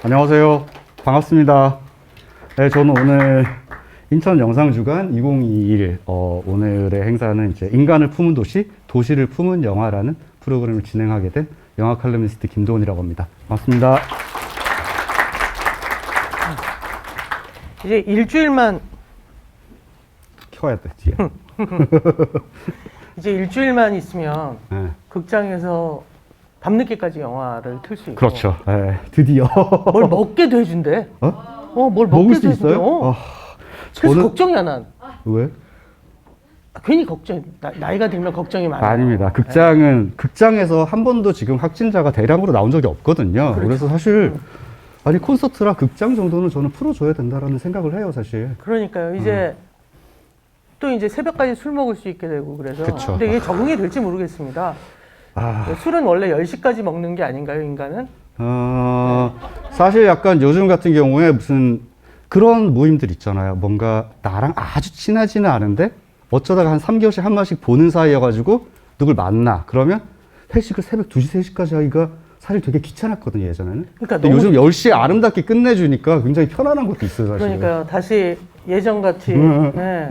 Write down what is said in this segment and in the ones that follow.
안녕하세요. 반갑습니다. 네, 저는 오늘 인천 영상주간 2021 오늘의 행사는 이제 인간을 품은 도시, 도시를 품은 영화라는 프로그램을 진행하게 된 영화 칼럼니스트 김도훈이라고 합니다. 반갑습니다. 이제 일주일만 켜야 돼, 뒤에. 이제 일주일만 있으면 네. 극장에서 밤늦게까지 영화를 틀 수 있고. 그렇죠. 네, 드디어. 뭘 먹게도 해준대. 뭘 먹을 먹게도 수 해준대. 있어요? 그래서 저는- 걱정이야 난. 왜? 괜히 걱정. 나이가 들면 걱정이 많아. 아닙니다. 극장에서 한 번도 지금 확진자가 대량으로 나온 적이 없거든요. 그렇죠. 그래서 사실 아니 콘서트라 극장 정도는 저는 풀어줘야 된다라는 생각을 해요, 사실. 그러니까요. 이제 또 이제 새벽까지 술 먹을 수 있게 되고 그래서. 그쵸. 근데 이게 적응이 될지 모르겠습니다. 아, 술은 원래 10시까지 먹는 게 아닌가요, 인간은? 사실 약간 요즘 같은 경우에 무슨 그런 모임들 있잖아요. 뭔가 나랑 아주 친하지는 않은데 어쩌다가 한 3개월씩 한 번씩 보는 사이여가지고 누굴 만나. 그러면 회식을 새벽 2시, 3시까지 하기가 사실 되게 귀찮았거든요, 예전에는. 그러니까 근데 요즘 10시에 아름답게 끝내주니까 굉장히 편안한 것도 있어요, 사실. 그러니까요. 다시 예전같이 네,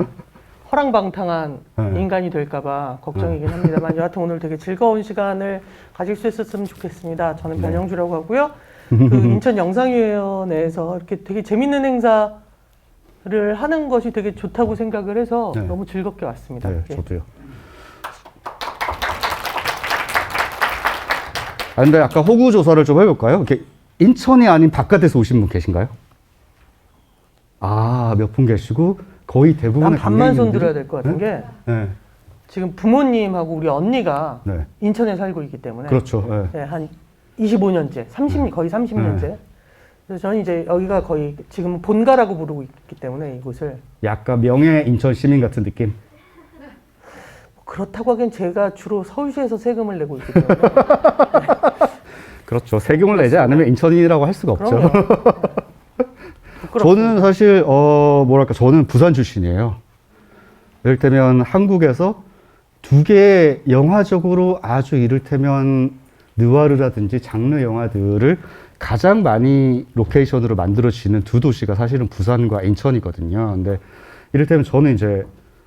허랑방탕한 네. 인간이 될까봐 걱정이긴 합니다만 여하튼 오늘 되게 즐거운 시간을 가질 수 있었으면 좋겠습니다. 저는 네. 변영주라고 하고요. 그 인천 영상위원회에서 이렇게 되게 재밌는 행사를 하는 것이 되게 좋다고 생각을 해서 네. 너무 즐겁게 왔습니다. 네, 예. 저도요. 근데 아까 호구 조사를 좀 해볼까요? 이렇게 인천이 아닌 바깥에서 오신 분 계신가요? 몇 분 계시고 거의 대부분의 난 반만 손 관광객님들이- 들어야 될 것 같은 네? 게 네, 지금 부모님하고 우리 언니가 네, 인천에 살고 있기 때문에 그렇죠. 네. 네, 한 25년째, 거의 30년째. 그래서 저는 이제 여기가 거의 지금 본가라고 부르고 있기 때문에 이곳을 약간 명예 인천 시민 같은 느낌. 그렇다고 하기엔 제가 주로 서울시에서 세금을 내고 있기 때문에 그렇죠. 세금을 내지 않으면 인천인이라고 할 수가 없죠. 그럼요. 저는 사실 저는 부산 출신이에요. 이를테면 한국에서 두 개의 영화적으로 아주 이를테면 느와르라든지 장르 영화들을 가장 많이 로케이션으로 만들어지는 두 도시가 사실은 부산과 인천이거든요. 근데 이를테면 저는 이제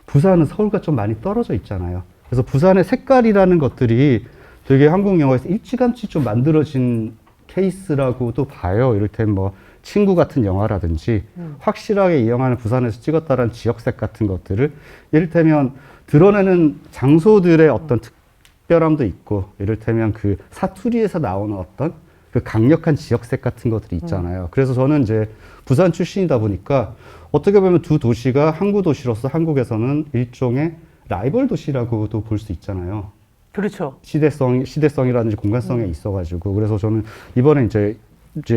부산은 서울과 좀 많이 떨어져 있잖아요. 그래서 부산의 색깔이라는 것들이 되게 한국 영화에서 일찌감치 좀 만들어진 케이스라고도 봐요. 이를테면 뭐 친구 같은 영화라든지 확실하게 이 영화는 부산에서 찍었다라는 지역색 같은 것들을 이를테면 드러내는 장소들의 어떤 특별함도 있고 이를테면 그 사투리에서 나오는 어떤 그 강력한 지역색 같은 것들이 있잖아요. 그래서 저는 이제 부산 출신이다 보니까 어떻게 보면 두 도시가 항구 도시로서 한국에서는 일종의 라이벌 도시라고도 볼 수 있잖아요. 그렇죠. 시대성이라든지 공간성에 있어가지고 그래서 저는 이번에 이제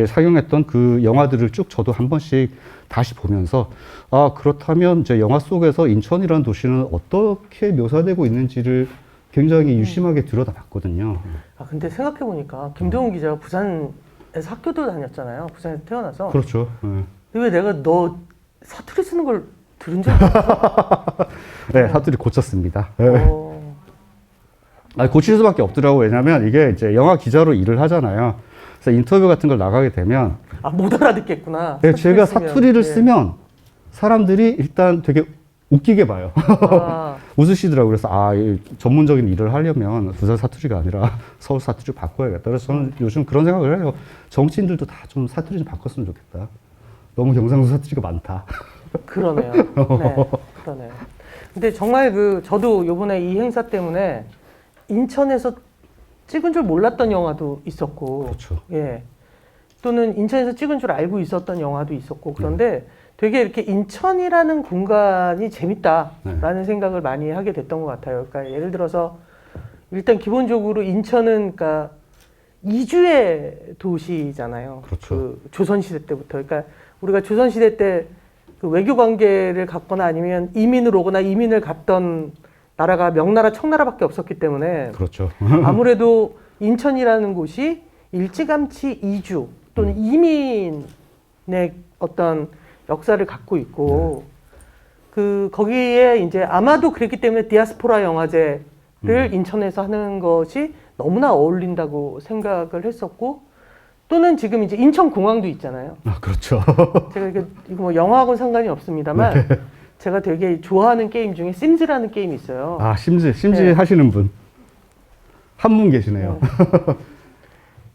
상영했던 그 영화들을 쭉 저도 한 번씩 다시 보면서 그렇다면 이제 영화 속에서 인천이라는 도시는 어떻게 묘사되고 있는지를 굉장히 유심하게 들여다봤거든요. 근데 생각해 보니까 김동훈 기자가 부산에서 학교도 다녔잖아요. 부산에서 태어나서. 그렇죠. 네. 근데 왜 내가 너 사투리 쓰는 걸 들은 적이 없어? 네, 사투리 고쳤습니다. 네. 어, 고칠 수밖에 없더라고요. 왜냐면 이게 이제 영화 기자로 일을 하잖아요. 그래서 인터뷰 같은 걸 나가게 되면 못 알아듣겠구나. 네, 제가 쓰면. 사투리를 네. 쓰면 사람들이 일단 되게 웃기게 봐요. 웃으시더라고요. 그래서 이 전문적인 일을 하려면 부산 사투리가 아니라 서울 사투리 바꿔야겠다. 그래서 저는 요즘 그런 생각을 해요. 정치인들도 다 좀 사투리 좀 바꿨으면 좋겠다. 너무 경상도 사투리가 많다. 그러네요. 네, 그러네요. 근데 정말 저도 요번에 이 행사 때문에 인천에서 찍은 줄 몰랐던 영화도 있었고, 그렇죠. 예. 또는 인천에서 찍은 줄 알고 있었던 영화도 있었고, 그런데 되게 이렇게 인천이라는 공간이 재밌다라는 생각을 많이 하게 됐던 것 같아요. 그러니까 예를 들어서 일단 기본적으로 인천은 그러니까 이주의 도시잖아요. 그렇죠. 그 조선시대 때부터. 그러니까 우리가 조선시대 때 그 외교 관계를 갖거나 아니면 이민을 오거나 이민을 갔던 나라가 명나라, 청나라밖에 없었기 때문에 그렇죠. 아무래도 인천이라는 곳이 일찌감치 이주 또는 이민의 어떤 역사를 갖고 있고 거기에 이제 아마도 그랬기 때문에 디아스포라 영화제를 인천에서 하는 것이 너무나 어울린다고 생각을 했었고 또는 지금 이제 인천공항도 있잖아요. 아, 그렇죠. 제가 이거 뭐 영화하고는 상관이 없습니다만 제가 되게 좋아하는 게임 중에 심즈라는 게임이 있어요. 아, 심지 네. 하시는 분. 한 분 계시네요.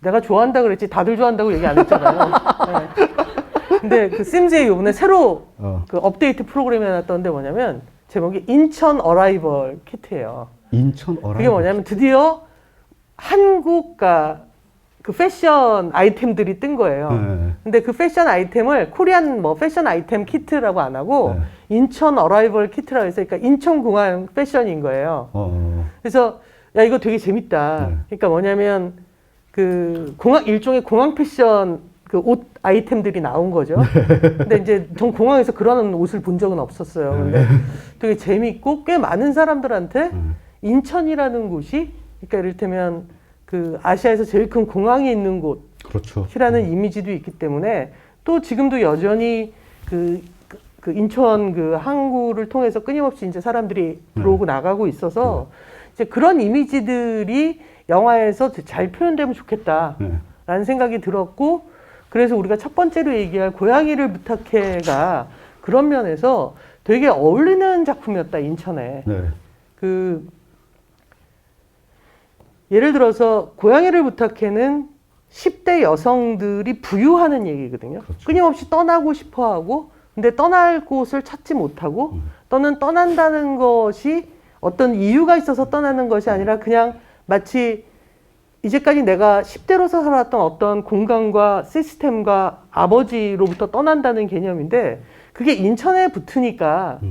내가 좋아한다 그랬지 다들 좋아한다고 얘기 안 했잖아요. 네. 근데 그 심즈에 이번에 새로 그 업데이트 프로그램이 하나 떴는데 뭐냐면 제목이 인천 어라이벌 키트예요. 인천 어라이벌. 그게 뭐냐면 드디어 한국과 그 패션 아이템들이 뜬 거예요. 네. 근데 그 패션 아이템을 코리안 뭐 패션 아이템 키트라고 안 하고 인천 어라이벌 키트라고 해서 그러니까 인천공항 패션인 거예요. 그래서 야 이거 되게 재밌다. 그러니까 뭐냐면 그 공항 일종의 공항 패션 그 옷 아이템들이 나온 거죠. 근데 이제 전 공항에서 그런 옷을 본 적은 없었어요. 근데 되게 재밌고 꽤 많은 사람들한테 인천이라는 곳이 그러니까 이를테면 그 아시아에서 제일 큰 공항이 있는 곳이라는 그렇죠. 이미지도 있기 때문에 또 지금도 여전히 그 인천 그 항구를 통해서 끊임없이 이제 사람들이 들어오고 나가고 있어서 이제 그런 이미지들이 영화에서 잘 표현되면 좋겠다라는 생각이 들었고 그래서 우리가 첫 번째로 얘기할 고양이를 부탁해가 그런 면에서 되게 어울리는 작품이었다 인천에. 그 예를 들어서 고양이를 부탁해는 10대 여성들이 부유하는 얘기거든요. 그렇죠. 끊임없이 떠나고 싶어하고 근데 떠날 곳을 찾지 못하고 또는 떠난다는 것이 어떤 이유가 있어서 떠나는 것이 아니라 그냥 마치 이제까지 내가 10대로서 살았던 어떤 공간과 시스템과 아버지로부터 떠난다는 개념인데 그게 인천에 붙으니까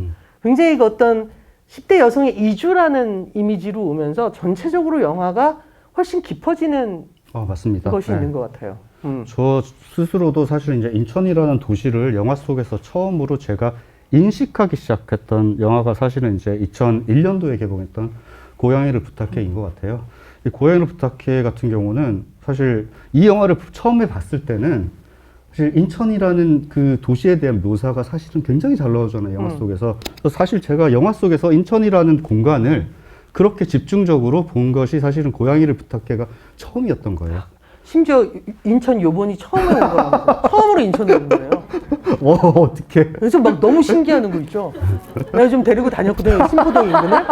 굉장히 그 어떤 10대 여성의 이주라는 이미지로 오면서 전체적으로 영화가 훨씬 깊어지는 맞습니다. 것이 있는 것 같아요. 저 스스로도 사실 이제 인천이라는 도시를 영화 속에서 처음으로 제가 인식하기 시작했던 영화가 사실은 이제 2001년도에 개봉했던 고양이를 부탁해인 것 같아요. 이 고양이를 부탁해 같은 경우는 사실 이 영화를 처음에 봤을 때는 사실 인천이라는 그 도시에 대한 묘사가 사실은 굉장히 잘 나오잖아요, 영화 속에서. 그래서 사실 제가 영화 속에서 인천이라는 공간을 그렇게 집중적으로 본 것이 사실은 고양이를 부탁해가 처음이었던 거예요. 심지어 인천 요번이 처음에 온 거라고. 처음으로 인천에 온 거예요. 어떻게? 그래서 막 너무 신기하는 거 있죠. 내가 좀 데리고 다녔거든요, 신포동 인근을.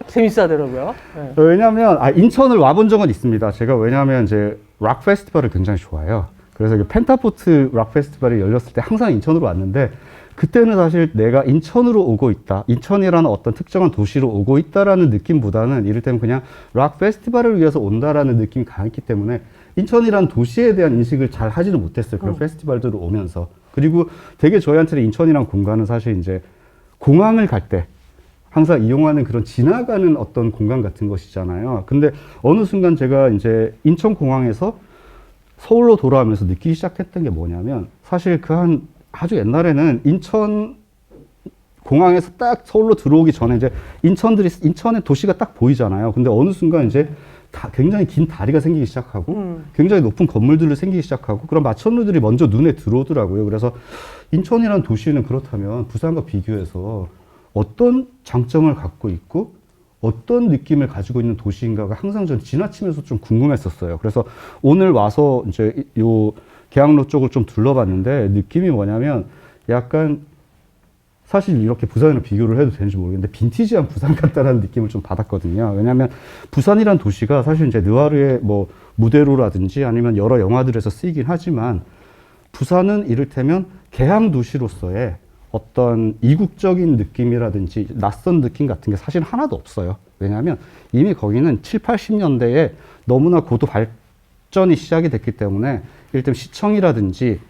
재밌어 하더라고요. 네. 왜냐면, 인천을 와본 적은 있습니다. 제가 왜냐면 이제 락 페스티벌을 굉장히 좋아해요. 그래서 펜타포트 락 페스티벌이 열렸을 때 항상 인천으로 왔는데, 그때는 사실 내가 인천으로 오고 있다. 인천이라는 어떤 특정한 도시로 오고 있다라는 느낌보다는 이를테면 그냥 락 페스티벌을 위해서 온다라는 느낌이 강했기 때문에 인천이라는 도시에 대한 인식을 잘 하지는 못했어요. 그런 페스티벌들을 오면서. 그리고 되게 저희한테는 인천이란 공간은 사실 이제 공항을 갈 때 항상 이용하는 그런 지나가는 어떤 공간 같은 것이잖아요. 근데 어느 순간 제가 이제 인천공항에서 서울로 돌아오면서 느끼기 시작했던 게 뭐냐면 사실 아주 옛날에는 인천 공항에서 딱 서울로 들어오기 전에 이제 인천의 도시가 딱 보이잖아요. 근데 어느 순간 이제 굉장히 긴 다리가 생기기 시작하고 굉장히 높은 건물들이 생기기 시작하고 그런 마천루들이 먼저 눈에 들어오더라고요. 그래서 인천이라는 도시는 그렇다면 부산과 비교해서 어떤 장점을 갖고 있고 어떤 느낌을 가지고 있는 도시인가가 항상 전 지나치면서 좀 궁금했었어요. 그래서 오늘 와서 이제 요 계양로 쪽을 좀 둘러봤는데 느낌이 뭐냐면 약간 사실 이렇게 부산이랑 비교를 해도 되는지 모르겠는데 빈티지한 부산 같다라는 느낌을 좀 받았거든요. 왜냐하면 부산이란 도시가 사실 이제 느와르의 뭐 무대로라든지 아니면 여러 영화들에서 쓰이긴 하지만 부산은 이를테면 개항 도시로서의 어떤 이국적인 느낌이라든지 낯선 느낌 같은 게 사실 하나도 없어요. 왜냐하면 이미 거기는 7, 80년대에 너무나 고도 발전이 시작이 됐기 때문에 이를테면 시청이라든지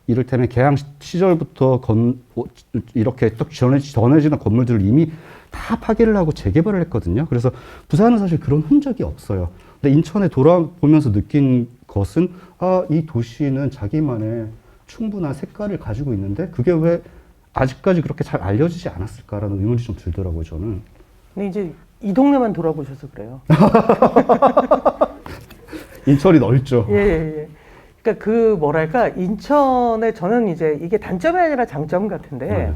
이를테면 개항 시절부터 이렇게 딱 전해지는 건물들을 이미 다 파괴를 하고 재개발을 했거든요. 그래서 부산은 사실 그런 흔적이 없어요. 근데 인천에 돌아보면서 느낀 것은 이 도시는 자기만의 충분한 색깔을 가지고 있는데 그게 왜 아직까지 그렇게 잘 알려지지 않았을까라는 의문이 좀 들더라고요, 저는. 근데 이제 이 동네만 돌아보셔서 그래요. 인천이 넓죠. 예. 그러니까 그 뭐랄까 인천에 저는 이제 이게 단점이 아니라 장점 같은데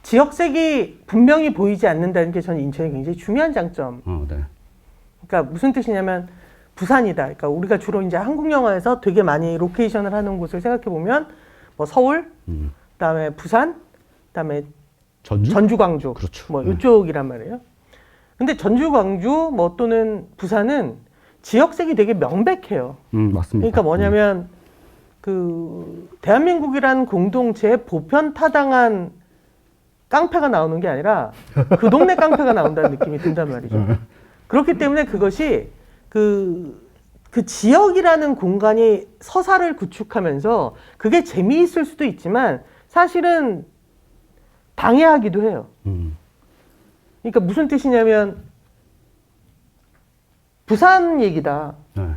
지역색이 분명히 보이지 않는다는 게 저는 인천이 굉장히 중요한 장점. 네. 그러니까 무슨 뜻이냐면 부산이다. 그러니까 우리가 주로 이제 한국 영화에서 되게 많이 로케이션을 하는 곳을 생각해 보면 뭐 서울, 그다음에 부산, 그다음에 전주, 광주, 그렇죠. 뭐 이쪽이란 말이에요. 근데 전주, 광주 뭐 또는 부산은 지역색이 되게 명백해요. 맞습니다. 그러니까 뭐냐면 그 대한민국이라는 공동체에 보편타당한 깡패가 나오는 게 아니라 그 동네 깡패가 나온다는 느낌이 든단 말이죠. 그렇기 때문에 그것이 그 지역이라는 공간이 서사를 구축하면서 그게 재미있을 수도 있지만 사실은 방해하기도 해요. 그러니까 무슨 뜻이냐면 부산 얘기다. 네.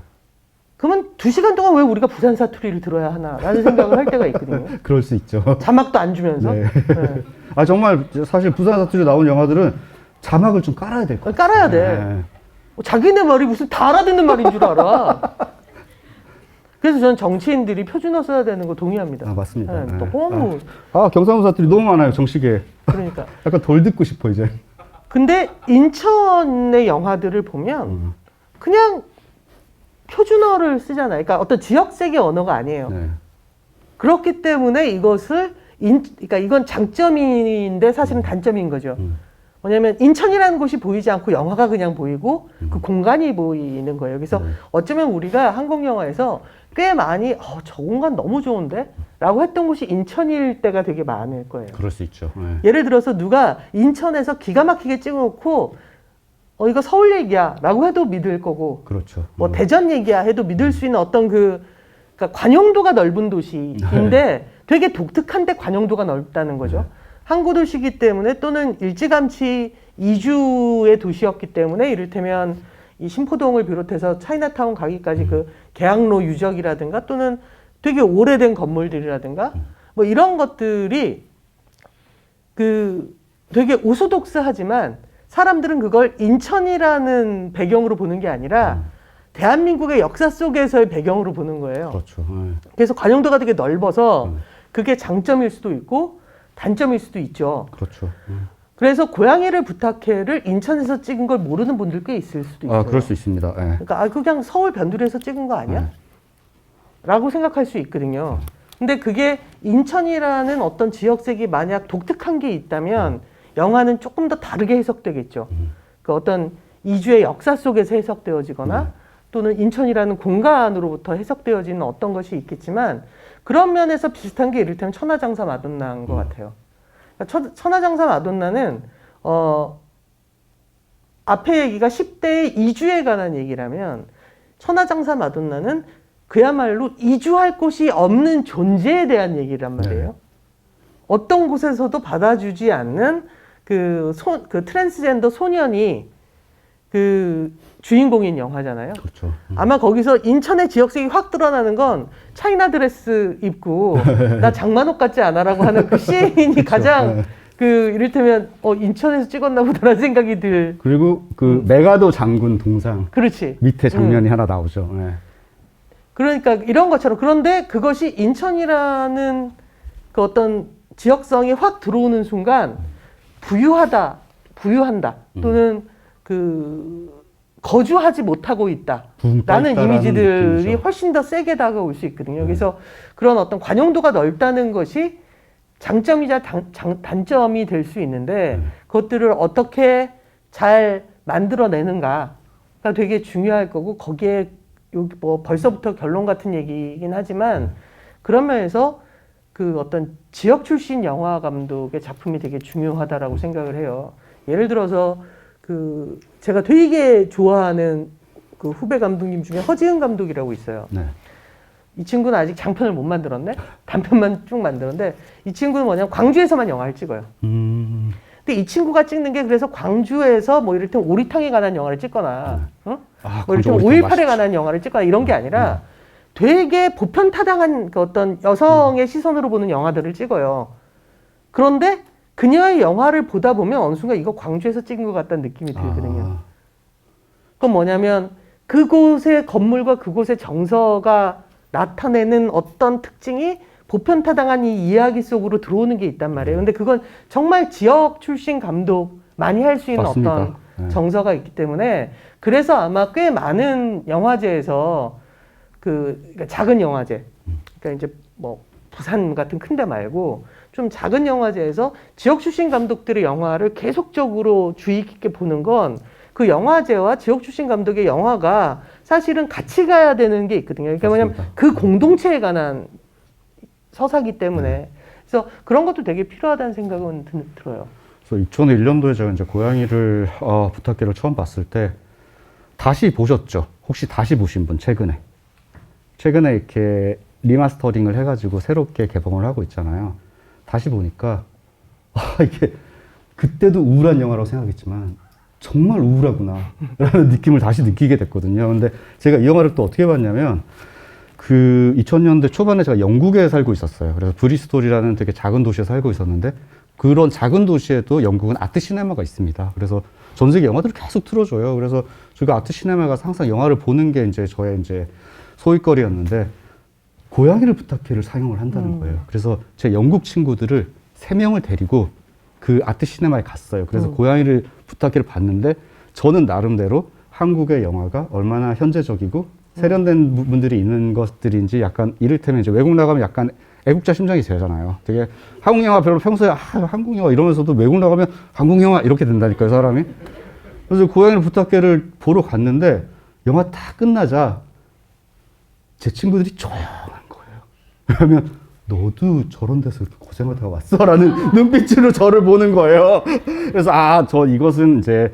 그러면 2시간 동안 왜 우리가 부산 사투리를 들어야 하나라는 생각을 할 때가 있거든요. 그럴 수 있죠. 자막도 안 주면서. 네. 네. 아 정말 사실 부산 사투리 나온 영화들은 자막을 좀 깔아야 될 것 같아요. 깔아야 돼. 자기네 말이 무슨 다 알아듣는 말인 줄 알아. 그래서 저는 정치인들이 표준어 써야 되는 거 동의합니다. 아 맞습니다. 네, 너무 경상도 사투리 너무 많아요. 정식에. 그러니까. 약간 덜 듣고 싶어 이제. 근데 인천의 영화들을 보면 그냥 표준어를 쓰잖아요. 그러니까 어떤 지역색의 언어가 아니에요. 네. 그렇기 때문에 이것을 그러니까 이건 장점인데 사실은 단점인 거죠. 뭐냐면 인천이라는 곳이 보이지 않고 영화가 그냥 보이고 그 공간이 보이는 거예요. 그래서 어쩌면 우리가 한국 영화에서 꽤 많이 저 공간 너무 좋은데? 라고 했던 곳이 인천일 때가 되게 많을 거예요. 그럴 수 있죠. 네. 예를 들어서 누가 인천에서 기가 막히게 찍어놓고 이거 서울 얘기야 라고 해도 믿을 거고 그렇죠. 뭐 대전 얘기야 해도 믿을 수 있는 어떤 그러니까 관용도가 넓은 도시인데 되게 독특한데 관용도가 넓다는 거죠. 항구 도시이기 때문에 또는 일찌감치 이주의 도시였기 때문에 이를테면 이 신포동을 비롯해서 차이나타운 가기까지 그 계양로 유적이라든가 또는 되게 오래된 건물들이라든가 뭐 이런 것들이 그 되게 오소독스하지만 사람들은 그걸 인천이라는 배경으로 보는 게 아니라 대한민국의 역사 속에서의 배경으로 보는 거예요. 그렇죠. 그래서 관용도가 되게 넓어서 그게 장점일 수도 있고 단점일 수도 있죠. 그렇죠. 그래서 고양이를 부탁해를 인천에서 찍은 걸 모르는 분들 꽤 있을 수도 있어요. 그럴 수 있습니다. 네. 그러니까 그냥 서울 변두리에서 찍은 거 아니야? 라고 생각할 수 있거든요. 근데 그게 인천이라는 어떤 지역색이 만약 독특한 게 있다면 영화는 조금 더 다르게 해석되겠죠. 그 어떤 이주의 역사 속에서 해석되어지거나 또는 인천이라는 공간으로부터 해석되어지는 어떤 것이 있겠지만 그런 면에서 비슷한 게 이를테면 천하장사 마돈나인 것 같아요. 그러니까 천하장사 마돈나는 앞에 얘기가 10대의 이주에 관한 얘기라면 천하장사 마돈나는 그야말로 이주할 곳이 없는 존재에 대한 얘기란 말이에요. 네. 어떤 곳에서도 받아주지 않는 그 트랜스젠더 소년이 그 주인공인 영화잖아요. 그렇죠. 아마 거기서 인천의 지역색이 확 드러나는 건 차이나 드레스 입고 나 장만옥 같지 않아라고 하는 그 씬이 그렇죠. 가장 그 이를테면 인천에서 찍었나 보다라는 생각이 들. 그리고 그 메가도 장군 동상. 그렇지. 밑에 장면이 하나 나오죠. 네. 그러니까 이런 것처럼 그런데 그것이 인천이라는 그 어떤 지역성이 확 들어오는 순간 부유한다 또는 그 거주하지 못하고 있다라는 이미지들이 훨씬 더 세게 다가올 수 있거든요. 그래서 그런 어떤 관용도가 넓다는 것이 장점이자 단점이 될 수 있는데 그것들을 어떻게 잘 만들어내는가가 되게 중요할 거고 거기에 여기 뭐 벌써부터 결론 같은 얘기이긴 하지만 그런 면에서 그 어떤 지역 출신 영화 감독의 작품이 되게 중요하다라고 생각을 해요. 예를 들어서 그 제가 되게 좋아하는 그 후배 감독님 중에 허지은 감독이라고 있어요. 네. 이 친구는 아직 장편을 못 만들었네? 단편만 쭉 만들었는데 이 친구는 뭐냐면 광주에서만 영화를 찍어요. 근데 이 친구가 찍는 게 그래서 광주에서 뭐 이를테면 오리탕에 관한 영화를 찍거나 뭐 이를테면 5.18에 관한 영화를 찍거나 이런 게 아니라 되게 보편타당한 그 어떤 여성의 시선으로 보는 영화들을 찍어요. 그런데 그녀의 영화를 보다 보면 어느 순간 이거 광주에서 찍은 것 같다는 느낌이 들거든요. 그건 뭐냐면 그곳의 건물과 그곳의 정서가 나타내는 어떤 특징이 보편타당한 이 이야기 속으로 들어오는 게 있단 말이에요. 근데 그건 정말 지역 출신 감독 많이 할 수 있는 맞습니다. 어떤 정서가 있기 때문에 그래서 아마 꽤 많은 영화제에서 그러니까 작은 영화제, 그러니까 이제 뭐 부산 같은 큰 데 말고 좀 작은 영화제에서 지역 출신 감독들의 영화를 계속적으로 주의 깊게 보는 건 그 영화제와 지역 출신 감독의 영화가 사실은 같이 가야 되는 게 있거든요. 그러니까 뭐냐면 그 공동체에 관한 서사기 때문에 그래서 그런 것도 되게 필요하다는 생각은 들어요. 그래서 2001년도에 제가 이제 고양이를 부탁해를 처음 봤을 때 다시 보셨죠? 혹시 다시 보신 분 최근에 이렇게 리마스터링을 해가지고 새롭게 개봉을 하고 있잖아요. 다시 보니까 이게 그때도 우울한 영화라고 생각했지만 정말 우울하구나 라는 느낌을 다시 느끼게 됐거든요. 근데 제가 이 영화를 또 어떻게 봤냐면 그 2000년대 초반에 제가 영국에 살고 있었어요. 그래서 브리스톨이라는 되게 작은 도시에 살고 있었는데 그런 작은 도시에도 영국은 아트 시네마가 있습니다. 그래서 전 세계 영화들을 계속 틀어줘요. 그래서 제가 아트 시네마 가서 항상 영화를 보는 게 이제 저의 이제 소일거리였는데 고양이를 부탁해를 상영을 한다는 거예요. 그래서 제 영국 친구들을 3명을 데리고 그 아트 시네마에 갔어요. 그래서 고양이를 부탁해를 봤는데 저는 나름대로 한국의 영화가 얼마나 현재적이고 세련된 부분들이 있는 것들인지 약간 이를테면 이제 외국 나가면 약간 애국자 심정이 되잖아요. 되게 한국 영화 별로 평소에 한국 영화 이러면서도 외국 나가면 한국 영화 이렇게 된다니까요, 사람이. 그래서 고양이를 부탁해를 보러 갔는데 영화 다 끝나자 제 친구들이 조용한 거예요. 왜냐면 너도 저런 데서 이렇게 고생을 다 왔어? 라는 눈빛으로 저를 보는 거예요. 그래서 저 이것은 이제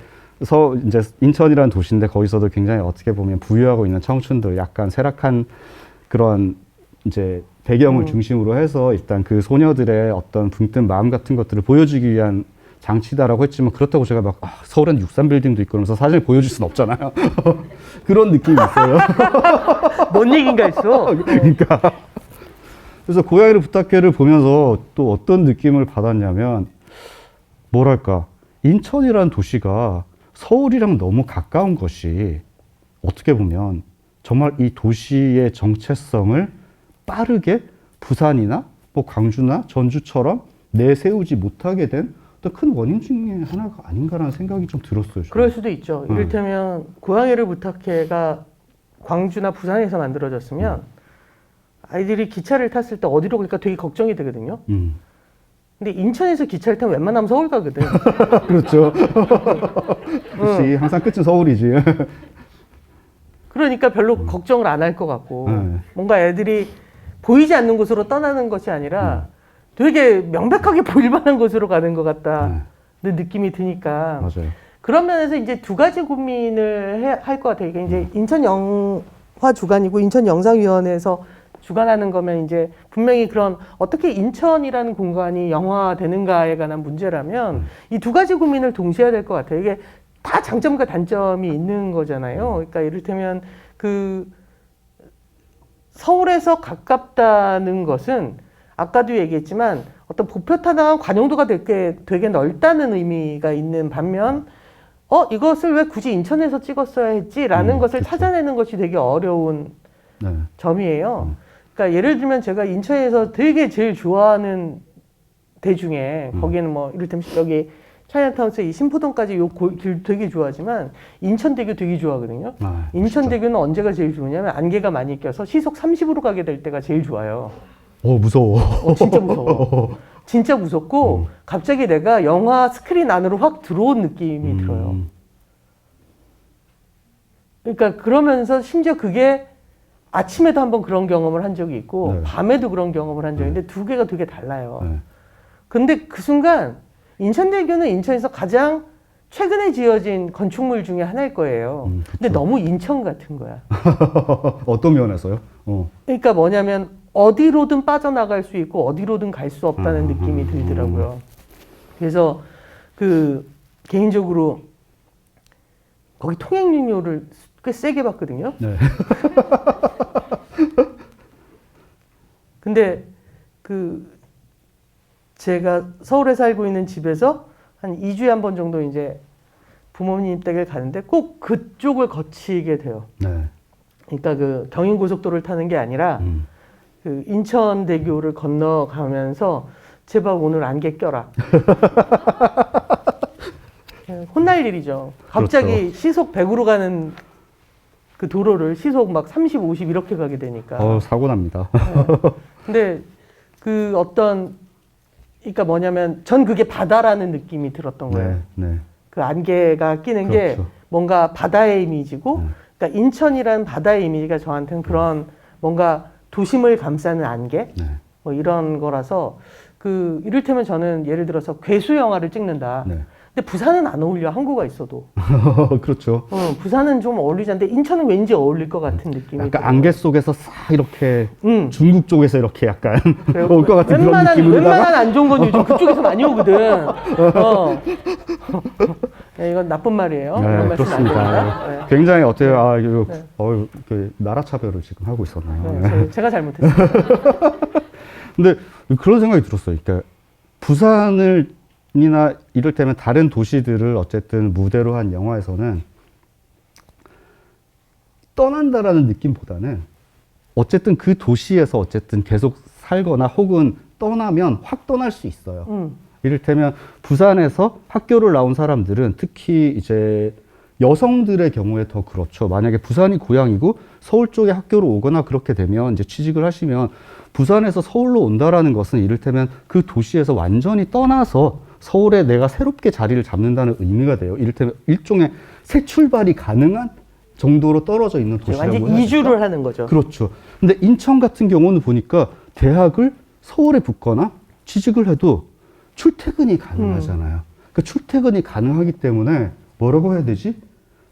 인천이라는 도시인데 거기서도 굉장히 어떻게 보면 부유하고 있는 청춘들 약간 쇠락한 그런 이제 배경을 중심으로 해서 일단 그 소녀들의 어떤 붕뜬 마음 같은 것들을 보여주기 위한 장치다라고 했지만 그렇다고 제가 막 서울엔 63빌딩도 있고 그러면서 사진을 보여줄 수는 없잖아요. 그런 느낌이 있어요. 뭔 얘기인가 했어. 그러니까 그래서 고양이를 부탁해를 보면서 또 어떤 느낌을 받았냐면 뭐랄까 인천이라는 도시가 서울이랑 너무 가까운 것이 어떻게 보면 정말 이 도시의 정체성을 빠르게 부산이나 뭐 광주나 전주처럼 내세우지 못하게 된 어떤 큰 원인 중에 하나가 아닌가라는 생각이 좀 들었어요. 저는. 그럴 수도 있죠. 이를테면 고양이를 부탁해가 광주나 부산에서 만들어졌으면 아이들이 기차를 탔을 때 어디로 갈까 되게 걱정이 되거든요. 근데 인천에서 기차를 타면 웬만하면 서울 가거든. 그렇죠. 그렇지. 항상 끝은 서울이지. 그러니까 별로 걱정을 안 할 것 같고 뭔가 애들이 보이지 않는 곳으로 떠나는 것이 아니라 되게 명백하게 보일 만한 곳으로 가는 것 같다는 느낌이 드니까 맞아요. 그런 면에서 이제 두 가지 고민을 할 것 같아요. 이게 이제 인천 영화 주관이고 인천 영상위원회에서 주관하는 거면 이제 분명히 그런 어떻게 인천이라는 공간이 영화되는가에 관한 문제라면 이 두 가지 고민을 동시에 해야 될 것 같아요. 이게 다 장점과 단점이 있는 거잖아요. 그러니까 이를테면 그 서울에서 가깝다는 것은 아까도 얘기했지만 어떤 보표 타당한 관용도가 되게 넓다는 의미가 있는 반면 이것을 왜 굳이 인천에서 찍었어야 했지라는 것을 그쵸. 찾아내는 것이 되게 어려운 점이에요. 그러니까 예를 들면 제가 인천에서 되게 제일 좋아하는 데 중에 거기는 뭐 이를테면 여기 차이나타운에서 이 신포동까지 요 길 되게 좋아하지만 인천대교 되게 좋아하거든요. 인천대교는 언제가 제일 좋으냐면 안개가 많이 껴서 시속 30으로 가게 될 때가 제일 좋아요. 무서워. 진짜 무서워. 진짜 무섭고 갑자기 내가 영화 스크린 안으로 확 들어온 느낌이 들어요. 그러니까 그러면서 심지어 그게 아침에도 한번 그런 경험을 한 적이 있고 밤에도 그런 경험을 한 적이 있는데 두 개가 되게 달라요. 근데 그 순간 인천대교는 인천에서 가장 최근에 지어진 건축물 중에 하나일 거예요. 근데 너무 인천 같은 거야. 어떤 면에서요? 그러니까 뭐냐면 어디로든 빠져나갈 수 있고 어디로든 갈 수 없다는 느낌이 들더라고요. 그래서 그 개인적으로 거기 통행료를 꽤 세게 받거든요. 네. 근데 제가 서울에 살고 있는 집에서 한 2주에 한 번 정도 이제 부모님 댁을 가는데 꼭 그쪽을 거치게 돼요. 네. 그러니까 그 경인고속도로를 타는 게 아니라 그 인천대교를 건너가면서 제발 오늘 안개 껴라. 혼날 일이죠. 갑자기 그렇죠. 시속 100으로 가는 그 도로를 시속 막 30, 50 이렇게 가게 되니까. 사고 납니다. 네. 근데 그 어떤 그러니까 뭐냐면 전 그게 바다라는 느낌이 들었던 거예요. 네. 그 안개가 끼는 게 그렇죠. 뭔가 바다의 이미지고, 그러니까 인천이라는 바다의 이미지가 저한테는 그런 뭔가 도심을 감싸는 안개, 네. 뭐 이런 거라서 그 이를테면 저는 예를 들어서 괴수 영화를 찍는다. 네. 근데 부산은 안 어울려, 항구가 있어도. 그렇죠. 부산은 좀 어울리지 않는데 인천은 왠지 어울릴 것 같은 느낌이 약간 들어요. 안개 속에서 싹 이렇게 중국 쪽에서 이렇게 약간 올 것 같은 그런 느낌으로다가 웬만한 안 좋은 건 요즘 그쪽에서 많이 오거든. 네, 이건 나쁜 말이에요. 네, 이런 말씀 안 그렇습니다. 됩니다. 네. 굉장히 어때요? 이거 네. 그 나라 차별을 지금 하고 있었나요? 네, 제가 잘못했어요. 근데 그런 생각이 들었어요. 그러니까 부산이나 이를테면 다른 도시들을 어쨌든 무대로 한 영화에서는 떠난다라는 느낌보다는 어쨌든 그 도시에서 어쨌든 계속 살거나 혹은 떠나면 확 떠날 수 있어요. 이를테면 부산에서 학교를 나온 사람들은 특히 이제 여성들의 경우에 더 그렇죠. 만약에 부산이 고향이고 서울 쪽에 학교를 오거나 그렇게 되면 이제 취직을 하시면 부산에서 서울로 온다라는 것은 이를테면 그 도시에서 완전히 떠나서 서울에 내가 새롭게 자리를 잡는다는 의미가 돼요. 이를테면 일종의 새 출발이 가능한 정도로 떨어져 있는 도시라고 완전 해야 이주를 될까? 하는 거죠. 그렇죠. 근데 인천 같은 경우는 보니까 대학을 서울에 붙거나 취직을 해도 출퇴근이 가능하잖아요. 그 출퇴근이 가능하기 때문에 뭐라고 해야 되지?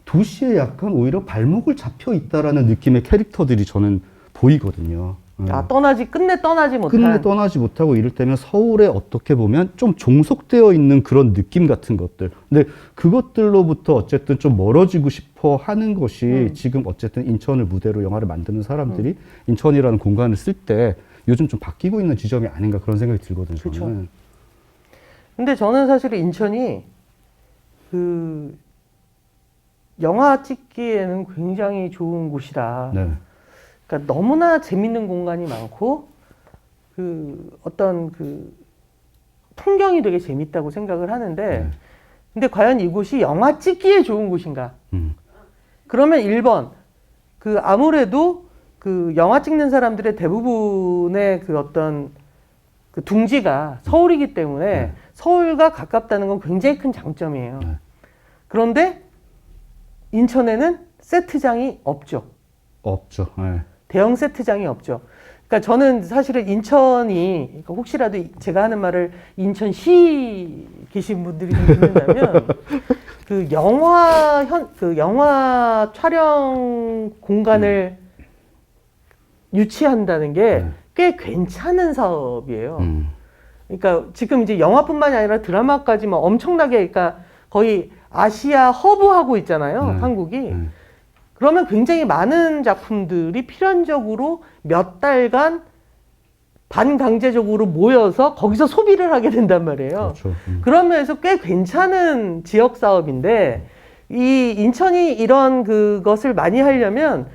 도시에 약간 오히려 발목을 잡혀 있다라는 느낌의 캐릭터들이 저는 보이거든요. 끝내 떠나지 못한. 끝내 떠나지 못하고 이를테면 서울에 어떻게 보면 좀 종속되어 있는 그런 느낌 같은 것들. 근데 그것들로부터 어쨌든 좀 멀어지고 싶어 하는 것이 지금 어쨌든 인천을 무대로 영화를 만드는 사람들이 인천이라는 공간을 쓸 때 요즘 좀 바뀌고 있는 지점이 아닌가 그런 생각이 들거든요. 그렇죠. 저는. 근데 저는 사실 인천이 그 영화 찍기에는 굉장히 좋은 곳이다. 네. 그러니까 너무나 재밌는 공간이 많고 그 어떤 그 풍경이 되게 재밌다고 생각을 하는데 네. 근데 과연 이곳이 영화 찍기에 좋은 곳인가? 그러면 1번 그 아무래도 그 영화 찍는 사람들의 대부분의 그 어떤 그 둥지가 서울이기 때문에 서울과 가깝다는 건 굉장히 큰 장점이에요. 그런데 인천에는 세트장이 없죠. 없죠. 네. 대형 세트장이 없죠. 그러니까 저는 사실은 인천이 그러니까 혹시라도 제가 하는 말을 인천시 계신 분들이 좀 듣는다면 그 영화 촬영 공간을 유치한다는 게 꽤 괜찮은 사업이에요. 그러니까 지금 이제 영화뿐만이 아니라 드라마까지 막 엄청나게 그러니까 거의 아시아 허브하고 있잖아요. 한국이. 그러면 굉장히 많은 작품들이 필연적으로 몇 달간 반강제적으로 모여서 거기서 소비를 하게 된단 말이에요. 그렇죠. 그런 면에서 꽤 괜찮은 지역 사업인데 이 인천이 이런 그것을 많이 하려면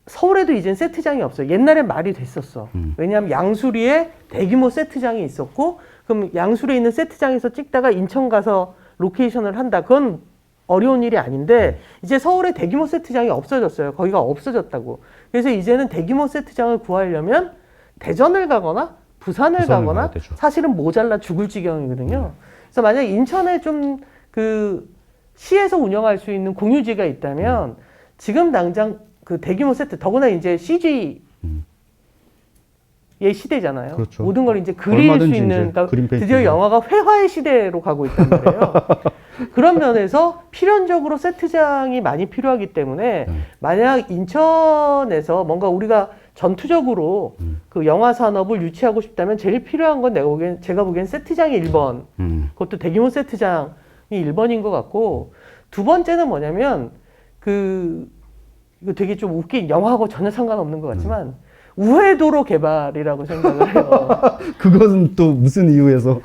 서울에도 이젠 세트장이 없어요. 옛날엔 말이 됐었어. 왜냐하면 양수리에 대규모 세트장이 있었고 그럼 양수리에 있는 세트장에서 찍다가 인천 가서 로케이션을 한다. 그건 어려운 일이 아닌데 이제 서울에 대규모 세트장이 없어졌어요. 거기가 없어졌다고. 그래서 이제는 대규모 세트장을 구하려면 대전을 가거나 부산을 가거나 가야 되죠. 사실은 모자라 죽을 지경이거든요. 그래서 만약에 인천에 좀 그 시에서 운영할 수 있는 공유지가 있다면 지금 당장 그 대규모 세트 더구나 이제 CG의 시대잖아요. 그렇죠. 모든 걸 이제 그릴 수 얼마든지 있는 이제 그러니까 그림 페인팅. 드디어 영화가 회화의 시대로 가고 있단 말이에요. 그런 면에서 필연적으로 세트장이 많이 필요하기 때문에 만약 인천에서 뭔가 우리가 전투적으로 그 영화 산업을 유치하고 싶다면 제일 필요한 건 제가 보기엔 세트장이 1번. 그것도 대규모 세트장이 1번인 것 같고 두 번째는 뭐냐면 이거 되게 좀 웃긴 영화하고 전혀 상관없는 것 같지만 우회도로 개발이라고 생각을 해요. 그것은 또 무슨 이유에서?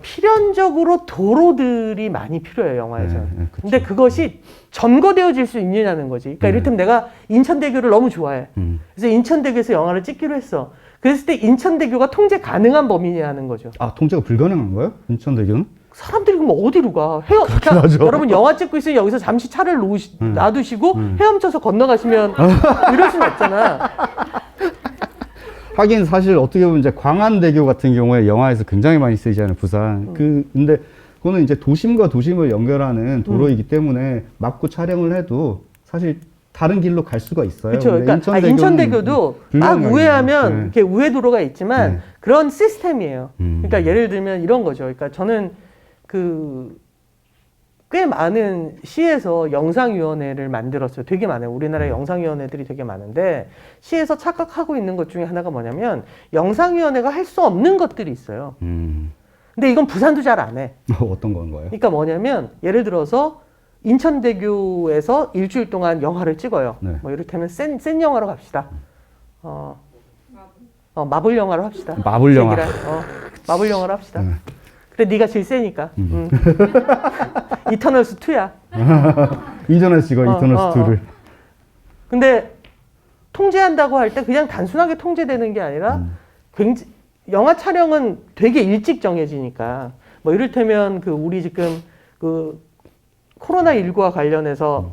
필연적으로 도로들이 많이 필요해요, 영화에서. 네, 그쵸. 근데 그것이 점거되어질 수 있느냐는 거지. 그러니까 이를테면 내가 인천대교를 너무 좋아해. 그래서 인천대교에서 영화를 찍기로 했어. 그랬을 때 인천대교가 통제 가능한 범위냐는 거죠. 통제가 불가능한 거예요? 인천대교는? 사람들이 그럼 어디로 가? 하죠. 여러분 영화 찍고 있으면 여기서 잠시 차를 놔두시고 헤엄쳐서 건너가시면 이럴 수는 없잖아. 하긴 사실 어떻게 보면 이제 광안대교 같은 경우에 영화에서 굉장히 많이 쓰이잖아요, 부산. 근데 그거는 이제 도심과 도심을 연결하는 도로이기 때문에 막고 촬영을 해도 사실 다른 길로 갈 수가 있어요. 그렇죠. 그러니까 인천대교도 막 우회하면 이렇게 우회 도로가 있지만 그런 시스템이에요. 그러니까 예를 들면 이런 거죠. 그러니까 저는 꽤 많은 시에서 영상위원회를 만들었어요. 되게 많아요. 우리나라에 영상위원회들이 되게 많은데 시에서 착각하고 있는 것 중에 하나가 뭐냐면 영상위원회가 할 수 없는 것들이 있어요. 근데 이건 부산도 잘 안 해. 어떤 건가요? 그러니까 뭐냐면 예를 들어서 인천대교에서 일주일 동안 영화를 찍어요. 네. 뭐 이를테면 센 영화로 갑시다. 마블 영화로 합시다. 마블 영화. 마블 영화로 합시다. 그래 네가 제일 세니까. 이터널스 2야. 이전에 찍어 이터널스 2를. 근데 통제한다고 할 때 그냥 단순하게 통제되는 게 아니라 영화 촬영은 되게 일찍 정해지니까 뭐 이를테면 우리 지금 코로나19와 관련해서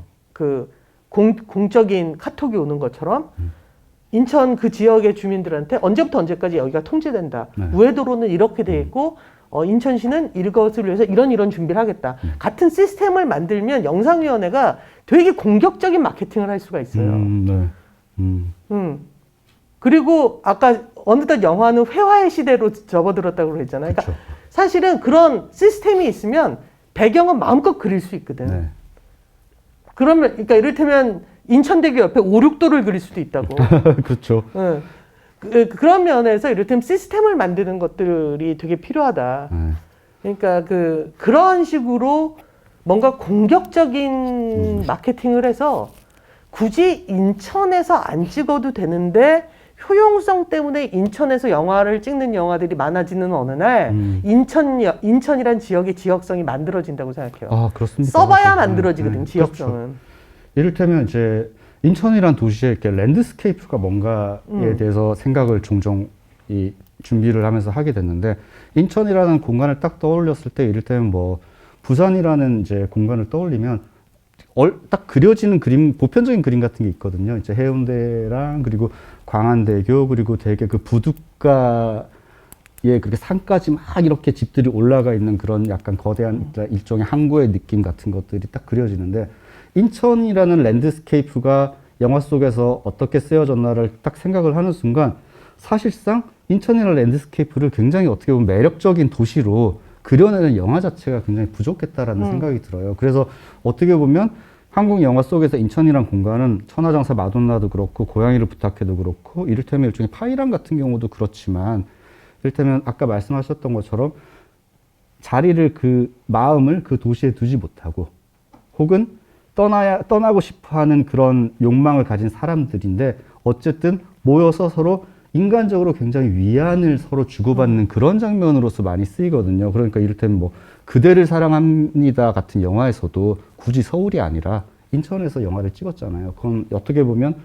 공적인 카톡이 오는 것처럼 인천 그 지역의 주민들한테 언제부터 언제까지 여기가 통제된다. 네. 우회도로는 이렇게 돼 있고 인천시는 이것을 위해서 이런 준비를 하겠다. 같은 시스템을 만들면 영상위원회가 되게 공격적인 마케팅을 할 수가 있어요. 네. 그리고 아까 어느덧 영화는 회화의 시대로 접어들었다고 했잖아요. 그러니까 그쵸. 사실은 그런 시스템이 있으면 배경은 마음껏 그릴 수 있거든. 네. 그러니까 이를테면 인천대교 옆에 5, 6도를 그릴 수도 있다고. 그렇죠. 그런 면에서 이를테면 시스템을 만드는 것들이 되게 필요하다. 그러니까 그런 식으로 뭔가 공격적인 마케팅을 해서 굳이 인천에서 안 찍어도 되는데 효용성 때문에 인천에서 영화를 찍는 영화들이 많아지는 어느 날 인천이란 지역의 지역성이 만들어진다고 생각해요. 아, 그렇습니다. 써봐야 만들어지거든, 지역성은. 그렇죠. 이를테면 이제 인천이란 도시에 이렇게 랜드스케이프가 뭔가에 대해서 생각을 종종 준비를 하면서 하게 됐는데 인천이라는 공간을 딱 떠올렸을 때 이를테면 뭐 부산이라는 이제 공간을 떠올리면 딱 그려지는 그림, 보편적인 그림 같은 게 있거든요. 이제 해운대랑 그리고 광안대교 그리고 되게 부둣가에 그렇게 산까지 막 이렇게 집들이 올라가 있는 그런 약간 거대한 일종의 항구의 느낌 같은 것들이 딱 그려지는데 인천이라는 랜드스케이프가 영화 속에서 어떻게 쓰여졌나를 딱 생각을 하는 순간 사실상 인천이라는 랜드스케이프를 굉장히 어떻게 보면 매력적인 도시로 그려내는 영화 자체가 굉장히 부족했다라는 생각이 들어요. 그래서 어떻게 보면 한국 영화 속에서 인천이란 공간은 천하장사 마돈나도 그렇고 고양이를 부탁해도 그렇고 이를테면 일종의 파이란 같은 경우도 그렇지만 이를테면 아까 말씀하셨던 것처럼 자리를 마음을 그 도시에 두지 못하고 혹은 떠나고 싶어 하는 그런 욕망을 가진 사람들인데 어쨌든 모여서 서로 인간적으로 굉장히 위안을 서로 주고받는 그런 장면으로서 많이 쓰이거든요. 그러니까 이를테면 뭐 그대를 사랑합니다 같은 영화에서도 굳이 서울이 아니라 인천에서 영화를 찍었잖아요. 그건 어떻게 보면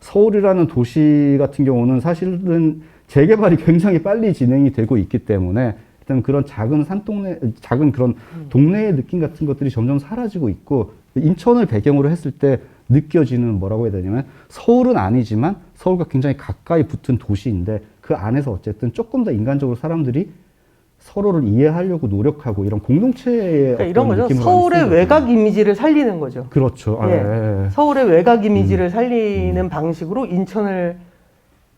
서울이라는 도시 같은 경우는 사실은 재개발이 굉장히 빨리 진행이 되고 있기 때문에 일단 그런 작은 산동네, 작은 그런 동네의 느낌 같은 것들이 점점 사라지고 있고 인천을 배경으로 했을 때 느껴지는 뭐라고 해야 되냐면 서울은 아니지만 서울과 굉장히 가까이 붙은 도시인데 그 안에서 어쨌든 조금 더 인간적으로 사람들이 서로를 이해하려고 노력하고 이런 공동체의 그러니까 이런 거죠. 서울의 외곽 이미지를 살리는 거죠. 그렇죠. 예. 서울의 외곽 이미지를 살리는 방식으로 인천을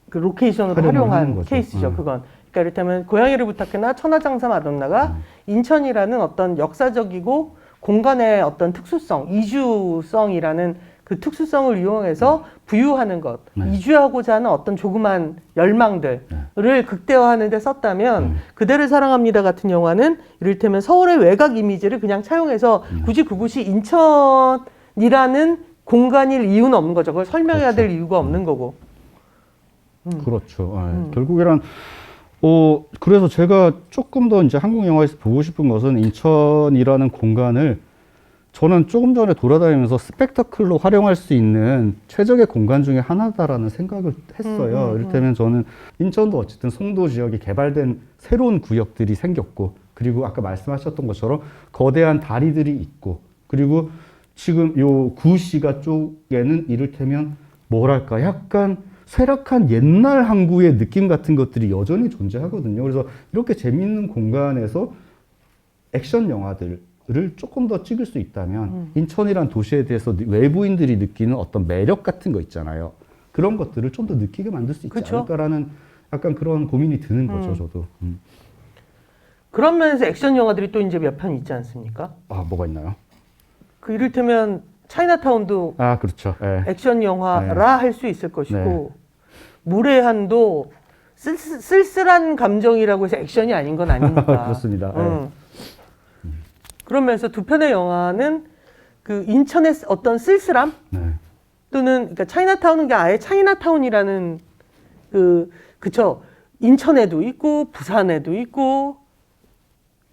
로케이션으로 활용한 케이스죠. 그건. 그러니까 이를테면 고양이를 부탁해나 천하장사 마돈나가 인천이라는 어떤 역사적이고 공간의 어떤 특수성, 이주성이라는 그 특수성을 이용해서 부유하는 것, 이주하고자 하는 어떤 조그만 열망들을 극대화하는 데 썼다면 그대를 사랑합니다 같은 영화는 이를테면 서울의 외곽 이미지를 그냥 차용해서 굳이 그곳이 인천이라는 공간일 이유는 없는 거죠. 그걸 설명해야 될 이유가 없는 거고. 그렇죠. 결국에는 그래서 제가 조금 더 이제 한국 영화에서 보고 싶은 것은 인천이라는 공간을 저는 조금 전에 돌아다니면서 스펙타클로 활용할 수 있는 최적의 공간 중에 하나다라는 생각을 했어요. 이를테면 저는 인천도 어쨌든 송도 지역이 개발된 새로운 구역들이 생겼고 그리고 아까 말씀하셨던 것처럼 거대한 다리들이 있고, 그리고 지금 요 구시가 쪽에는 이를테면 뭐랄까 약간 쇠락한 옛날 항구의 느낌 같은 것들이 여전히 존재하거든요. 그래서 이렇게 재밌는 공간에서 액션 영화들을 조금 더 찍을 수 있다면 인천이란 도시에 대해서 외부인들이 느끼는 어떤 매력 같은 거 있잖아요. 그런 것들을 좀 더 느끼게 만들 수 있지 그쵸? 않을까라는 약간 그런 고민이 드는 거죠, 저도. 그런 면에서 액션 영화들이 또 이제 몇 편 있지 않습니까? 아, 뭐가 있나요? 그 이를테면 차이나타운도 아, 그렇죠. 예. 액션 영화라 할 수 있을 것이고 무례한도 쓸쓸한 감정이라고 해서 액션이 아닌 건 아니니까. 그렇습니다. 그런 면에서 두 편의 영화는 그 인천의 어떤 쓸쓸함 네. 또는 그러니까 차이나타운은 아예 차이나타운이라는 그쵸, 인천에도 있고 부산에도 있고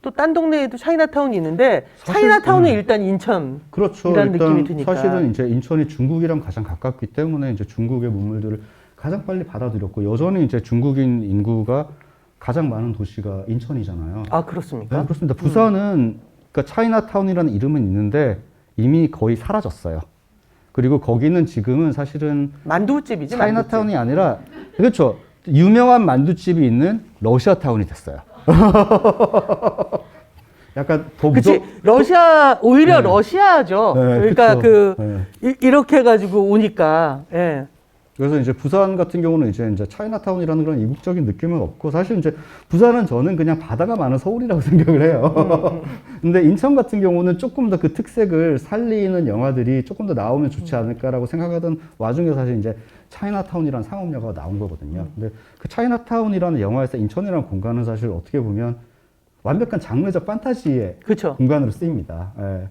또 딴 동네에도 차이나타운이 있는데 차이나타운은 일단 인천 그렇죠. 이라는 일단 느낌이 드니까. 사실은 이제 인천이 중국이랑 가장 가깝기 때문에 이제 중국의 문물들을 가장 빨리 받아들였고, 여전히 이제 중국인 인구가 가장 많은 도시가 인천이잖아요. 아 그렇습니까? 네, 그렇습니다. 부산은 그러니까 차이나타운이라는 이름은 있는데 이미 거의 사라졌어요. 그리고 거기는 지금은 사실은 만두집이지. 차이나타운이 아니라, 그렇죠, 유명한 만두집이 있는 러시아타운이 됐어요. 약간 더 그치. 러시아 오히려 러시아죠. 네, 그러니까 그쵸. 이렇게 해가지고 오니까. 예. 그래서 이제 부산 같은 경우는 이제 차이나타운이라는 그런 이국적인 느낌은 없고, 사실 이제 부산은 저는 그냥 바다가 많은 서울이라고 생각을 해요. 근데 인천 같은 경우는 조금 더 그 특색을 살리는 영화들이 조금 더 나오면 좋지 않을까라고 생각하던 와중에 사실 이제 차이나타운이라는 상업영화가 나온 거거든요. 근데 그 차이나타운이라는 영화에서 인천이라는 공간은 사실 어떻게 보면 완벽한 장르적 판타지의 그쵸. 공간으로 쓰입니다. 예.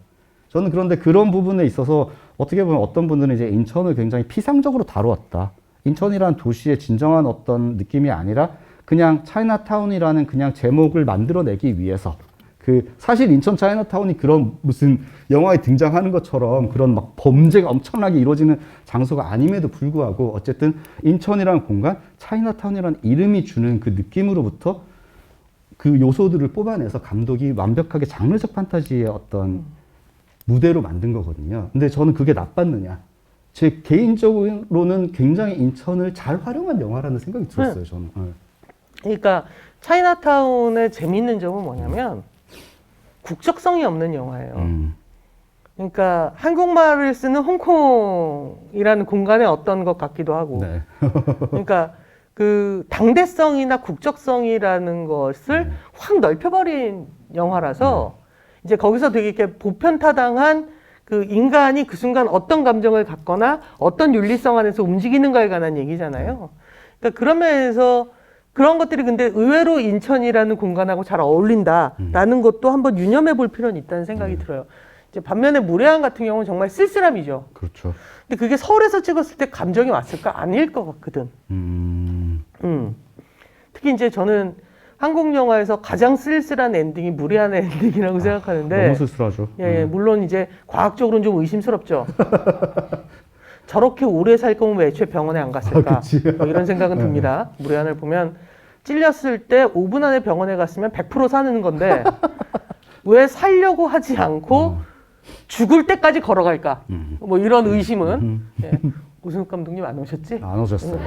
저는 그런데 그런 부분에 있어서 어떻게 보면 어떤 분들은 이제 인천을 굉장히 피상적으로 다루었다. 인천이라는 도시의 진정한 어떤 느낌이 아니라 그냥 차이나타운이라는 그냥 제목을 만들어내기 위해서, 그 사실 인천 차이나타운이 그런 무슨 영화에 등장하는 것처럼 그런 막 범죄가 엄청나게 이루어지는 장소가 아님에도 불구하고 어쨌든 인천이라는 공간, 차이나타운이라는 이름이 주는 그 느낌으로부터 그 요소들을 뽑아내서 감독이 완벽하게 장르적 판타지의 어떤 무대로 만든 거거든요. 근데 저는 그게 나빴느냐? 제 개인적으로는 굉장히 인천을 잘 활용한 영화라는 생각이 들었어요, 저는. 그러니까 차이나타운의 재미있는 점은 뭐냐면 국적성이 없는 영화예요. 그러니까 한국말을 쓰는 홍콩이라는 공간의 어떤 것 같기도 하고. 네. 그러니까 그 당대성이나 국적성이라는 것을 확 넓혀버린 영화라서 이제 거기서 되게 이렇게 보편타당한 그 인간이 그 순간 어떤 감정을 갖거나 어떤 윤리성 안에서 움직이는가에 관한 얘기잖아요. 그러니까 그런 면에서 그런 것들이 근데 의외로 인천이라는 공간하고 잘 어울린다라는 것도 한번 유념해 볼 필요는 있다는 생각이 들어요. 이제 반면에 무례한 같은 경우는 정말 쓸쓸함이죠. 그렇죠. 근데 그게 서울에서 찍었을 때 감정이 왔을까? 아닐 것 같거든. 특히 이제 저는 한국 영화에서 가장 쓸쓸한 엔딩이 무례한 엔딩이라고 생각하는데. 너무 쓸쓸하죠. 예, 물론 이제 과학적으로는 좀 의심스럽죠. 저렇게 오래 살 거면 왜 애초에 병원에 안 갔을까? 뭐 이런 생각은 듭니다. 무례한을 보면 찔렸을 때 5분 안에 병원에 갔으면 100% 사는 건데 왜 살려고 하지 않고 죽을 때까지 걸어갈까? 뭐 이런 의심은. 예. 우승욱 감독님 안 오셨지? 안 오셨어요.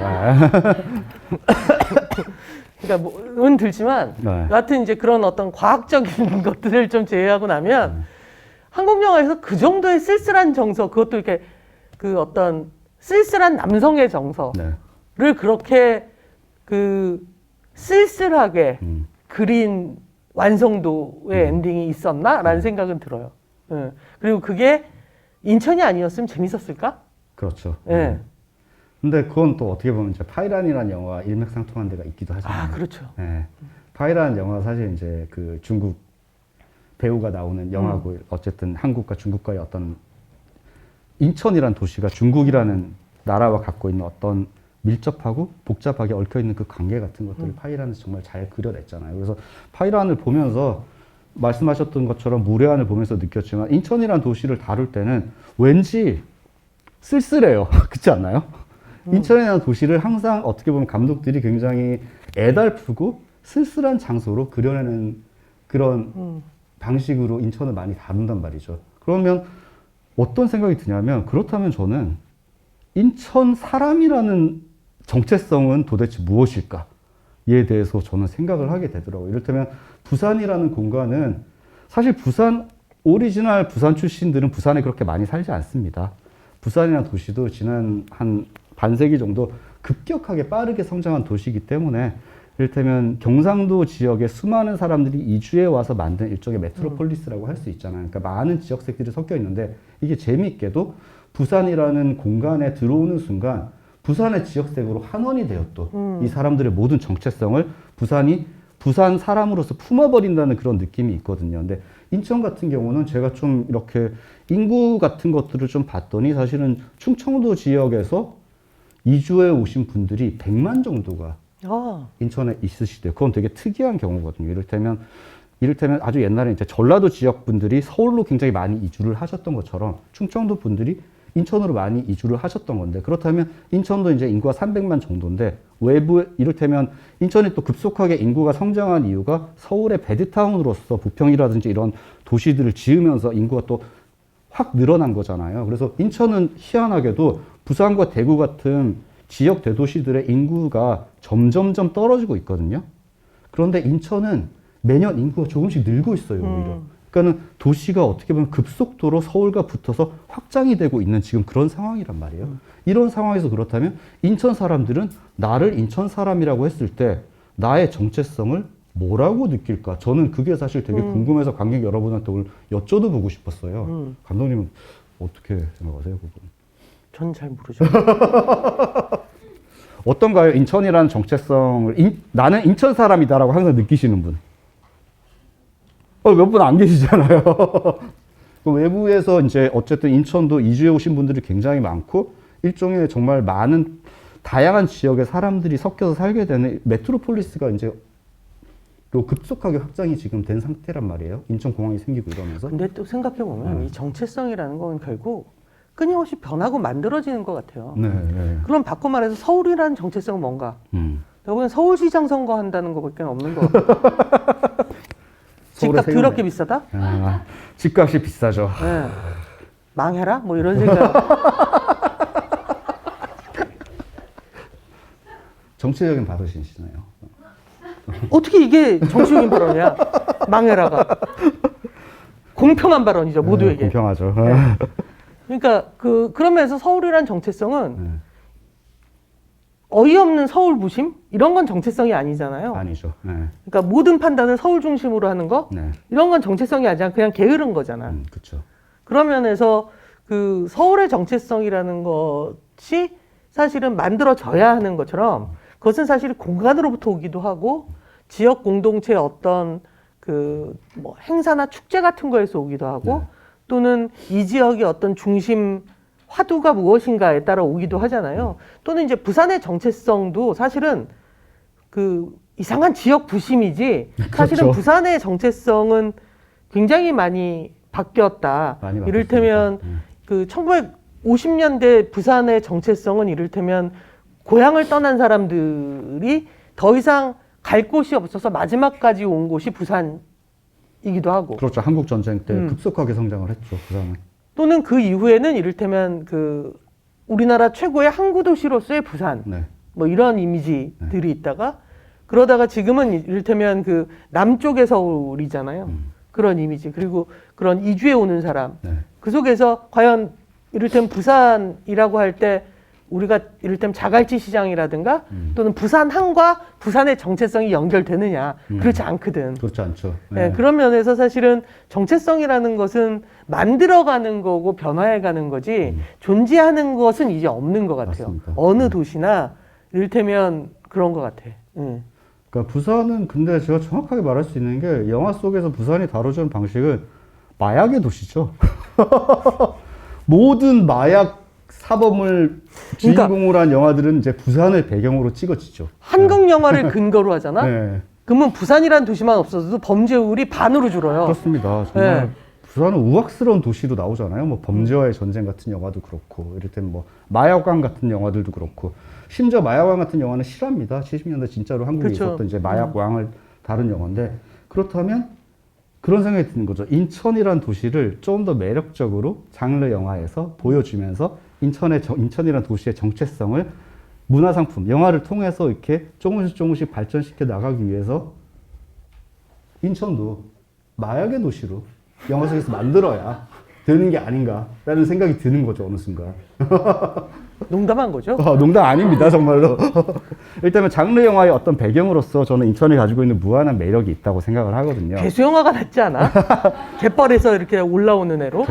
그러니까 뭐은 들지만 여하튼 이제 그런 어떤 과학적인 것들을 좀 제외하고 나면 한국 영화에서 그 정도의 쓸쓸한 정서, 그것도 이렇게 그 어떤 쓸쓸한 남성의 정서를 그렇게 그 쓸쓸하게 그린 완성도의 엔딩이 있었나라는 생각은 들어요. 예. 그리고 그게 인천이 아니었으면 재밌었을까? 그렇죠. 예. 근데 그건 또 어떻게 보면 이제 파이란이라는 영화 일맥상통한 데가 있기도 하잖아요. 아, 그렇죠. 네. 파이란 영화 사실 이제 그 중국 배우가 나오는 영화고 어쨌든 한국과 중국과의 어떤 인천이란 도시가 중국이라는 나라와 갖고 있는 어떤 밀접하고 복잡하게 얽혀 있는 그 관계 같은 것들을 파이란에서 정말 잘 그려냈잖아요. 그래서 파이란을 보면서 말씀하셨던 것처럼 무례한을 보면서 느꼈지만 인천이란 도시를 다룰 때는 왠지 쓸쓸해요. 그렇지 않나요? 인천이라는 도시를 항상 어떻게 보면 감독들이 굉장히 애달프고 쓸쓸한 장소로 그려내는 그런 방식으로 인천을 많이 다룬단 말이죠. 그러면 어떤 생각이 드냐면 그렇다면 저는 인천 사람이라는 정체성은 도대체 무엇일까에 대해서 저는 생각을 하게 되더라고요. 이를테면 부산이라는 공간은 사실 부산 오리지널 부산 출신들은 부산에 그렇게 많이 살지 않습니다. 부산이라는 도시도 지난 한 반세기 정도 급격하게 빠르게 성장한 도시이기 때문에 이를테면 경상도 지역에 수많은 사람들이 이주해 와서 만든 일종의 메트로폴리스라고 할 수 있잖아요. 그러니까 많은 지역색들이 섞여 있는데 이게 재미있게도 부산이라는 공간에 들어오는 순간 부산의 지역색으로 환원이 되었고 이 사람들의 모든 정체성을 부산이 부산 사람으로서 품어버린다는 그런 느낌이 있거든요. 근데 인천 같은 경우는 제가 좀 이렇게 인구 같은 것들을 좀 봤더니 사실은 충청도 지역에서 이주해 오신 분들이 100만 정도가 인천에 있으시대요. 그건 되게 특이한 경우거든요. 이를테면 아주 옛날에 이제 전라도 지역 분들이 서울로 굉장히 많이 이주를 하셨던 것처럼 충청도 분들이 인천으로 많이 이주를 하셨던 건데 그렇다면 인천도 이제 인구가 300만 정도인데 외부 이를테면 인천이 또 급속하게 인구가 성장한 이유가 서울의 베드타운으로서 부평이라든지 이런 도시들을 지으면서 인구가 또 확 늘어난 거잖아요. 그래서 인천은 희한하게도 부산과 대구 같은 지역 대도시들의 인구가 점점점 떨어지고 있거든요. 그런데 인천은 매년 인구가 조금씩 늘고 있어요, 오히려. 그러니까는 도시가 어떻게 보면 급속도로 서울과 붙어서 확장이 되고 있는 지금 그런 상황이란 말이에요. 이런 상황에서 그렇다면 인천 사람들은 나를 인천 사람이라고 했을 때 나의 정체성을 뭐라고 느낄까? 저는 그게 사실 되게 궁금해서 관객 여러분한테 오늘 여쭤도 보고 싶었어요. 감독님은 어떻게 생각하세요, 그분? 전 잘 모르죠. 어떤가요? 인천이라는 정체성을 나는 인천 사람이다라고 항상 느끼시는 분? 몇 분 안 계시잖아요. 외부에서 이제 어쨌든 인천도 이주해 오신 분들이 굉장히 많고 일종의 정말 많은 다양한 지역의 사람들이 섞여서 살게 되는 메트로폴리스가 이제 급속하게 확장이 지금 된 상태란 말이에요. 인천공항이 생기고 이러면서. 근데 또 생각해보면 이 정체성이라는 건 결국 끊임없이 변하고 만들어지는 것 같아요. 네, 네. 그럼 바꿔 말해서 서울이라는 정체성은 뭔가? 여기는 서울시장 선거 한다는 것밖에 없는 거 같아요. 집값 더럽게 비싸다? 집값이 비싸죠. 네. 망해라? 뭐 이런 생각. 정치적인 발언이시나요? 어떻게 이게 정치적인 발언이야? 망해라가. 공평한 발언이죠, 모두에게. 공평하죠. 네. 그러니까 그러면서 서울이란 정체성은 어이없는 서울 부심? 이런 건 정체성이 아니잖아요. 아니죠. 네. 그러니까 모든 판단을 서울 중심으로 하는 거? 네. 이런 건 정체성이 아니라 그냥 게으른 거잖아. 그렇죠. 그런 면에서 그 서울의 정체성이라는 것이 사실은 만들어져야 하는 것처럼 그것은 사실 공간으로부터 오기도 하고 지역 공동체의 어떤 뭐 행사나 축제 같은 거에서 오기도 하고 또는 이 지역의 어떤 중심 화두가 무엇인가에 따라 오기도 하잖아요. 또는 이제 부산의 정체성도 사실은 이상한 지역 부심이지 사실은 그렇죠. 부산의 정체성은 굉장히 많이 바뀌었다. 많이 이를테면 1950년대 부산의 정체성은 이를테면 고향을 떠난 사람들이 더 이상 갈 곳이 없어서 마지막까지 온 곳이 부산이기도 하고. 그렇죠. 한국 전쟁 때 급속하게 성장을 했죠. 부산은. 또는 그 이후에는 이를테면 우리나라 최고의 항구 도시로서의 부산. 네. 뭐 이런 이미지들이 있다가 그러다가 지금은 이를테면 남쪽의 서울이잖아요. 그런 이미지. 그리고 그런 이주해 오는 사람. 네. 그 속에서 과연 이를테면 부산이라고 할 때 우리가 이를테면 자갈치 시장이라든가 또는 부산항과 부산의 정체성이 연결되느냐. 그렇지 않거든. 그렇지 않죠. 네. 그런 면에서 사실은 정체성이라는 것은 만들어가는 거고 변화해가는 거지 존재하는 것은 이제 없는 것 같아요. 맞습니다. 어느 도시나 이를테면 그런 것 같아. 그러니까 부산은 근데 제가 정확하게 말할 수 있는 게 영화 속에서 부산이 다뤄주는 방식은 마약의 도시죠. 모든 마약 사범을 주인공으로 한 영화들은 이제 부산을 배경으로 찍어지죠. 한국 영화를 근거로 하잖아. 네. 그러면 부산이라는 도시만 없어도 범죄율이 반으로 줄어요. 그렇습니다. 정말 부산은 우악스러운 도시로 나오잖아요. 뭐 범죄와의 전쟁 같은 영화도 그렇고, 이를테면 뭐 마약왕 같은 영화들도 그렇고, 심지어 마약왕 같은 영화는 실화입니다. 70년대 진짜로 한국에 그쵸. 있었던 이제 마약왕을 다룬 영화인데, 그렇다면 그런 생각이 드는 거죠. 인천이란 도시를 좀 더 매력적으로 장르 영화에서 보여주면서 인천이란 도시의 정체성을 문화상품, 영화를 통해서 이렇게 조금씩 발전시켜 나가기 위해서 인천도 마약의 도시로 영화 속에서 만들어야 되는 게 아닌가라는 생각이 드는 거죠, 어느 순간. 농담한 거죠? 농담 아닙니다, 정말로. 일단은 장르 영화의 어떤 배경으로서 저는 인천이 가지고 있는 무한한 매력이 있다고 생각을 하거든요. 개수 영화가 낫지 않아? 갯벌에서 이렇게 올라오는 애로?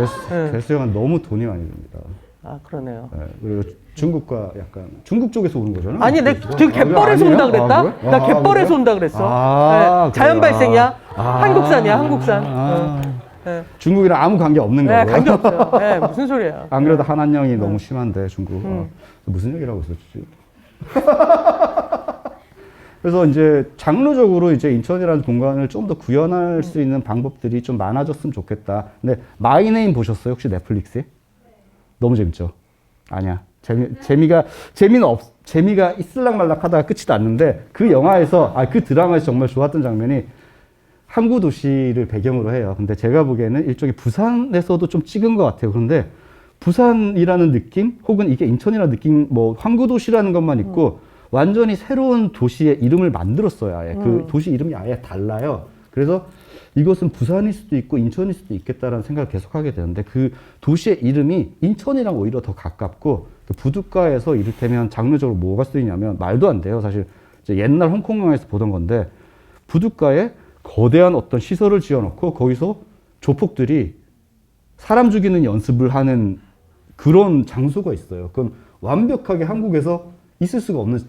개수 영화는 너무 돈이 많이 듭니다. 아, 그러네요. 네, 그리고 중국과 약간 중국 쪽에서 오는 거잖아요. 아니, 지금 갯벌에서 온다 그랬다? 나 갯벌에서 온다 그랬어. 네, 자연 발생이야? 한국산이야, 한국산. 네. 중국이랑 아무 관계 없는 네, 거고요. 관계 없어요. 네, 무슨 소리야. 안 그래도 한한령이 너무 심한데 중국. 무슨 얘기라고 있었지? 그래서 이제 장르적으로 이제 인천이라는 공간을 좀 더 구현할 수 있는 방법들이 좀 많아졌으면 좋겠다. 근데 마이네임 보셨어요? 혹시 넷플릭스에? 너무 재밌죠? 아니야. 재미가 있을락 말락 하다가 끝이 났는데 그 영화에서, 그 드라마에서 정말 좋았던 장면이 항구 도시를 배경으로 해요. 근데 제가 보기에는 일종의 부산에서도 좀 찍은 것 같아요. 그런데 부산이라는 느낌, 혹은 이게 인천이라는 느낌, 뭐 항구 도시라는 것만 있고 완전히 새로운 도시의 이름을 만들었어요. 아예 그 도시 이름이 아예 달라요. 그래서 이것은 부산일 수도 있고 인천일 수도 있겠다라는 생각을 계속하게 되는데 그 도시의 이름이 인천이랑 오히려 더 가깝고 부둣가에서 이를테면 장르적으로 뭐가 쓰이냐면 말도 안 돼요. 사실 이제 옛날 홍콩 영화에서 보던 건데 부둣가에 거대한 어떤 시설을 지어놓고 거기서 조폭들이 사람 죽이는 연습을 하는 그런 장소가 있어요. 그건 완벽하게 한국에서 있을 수가 없는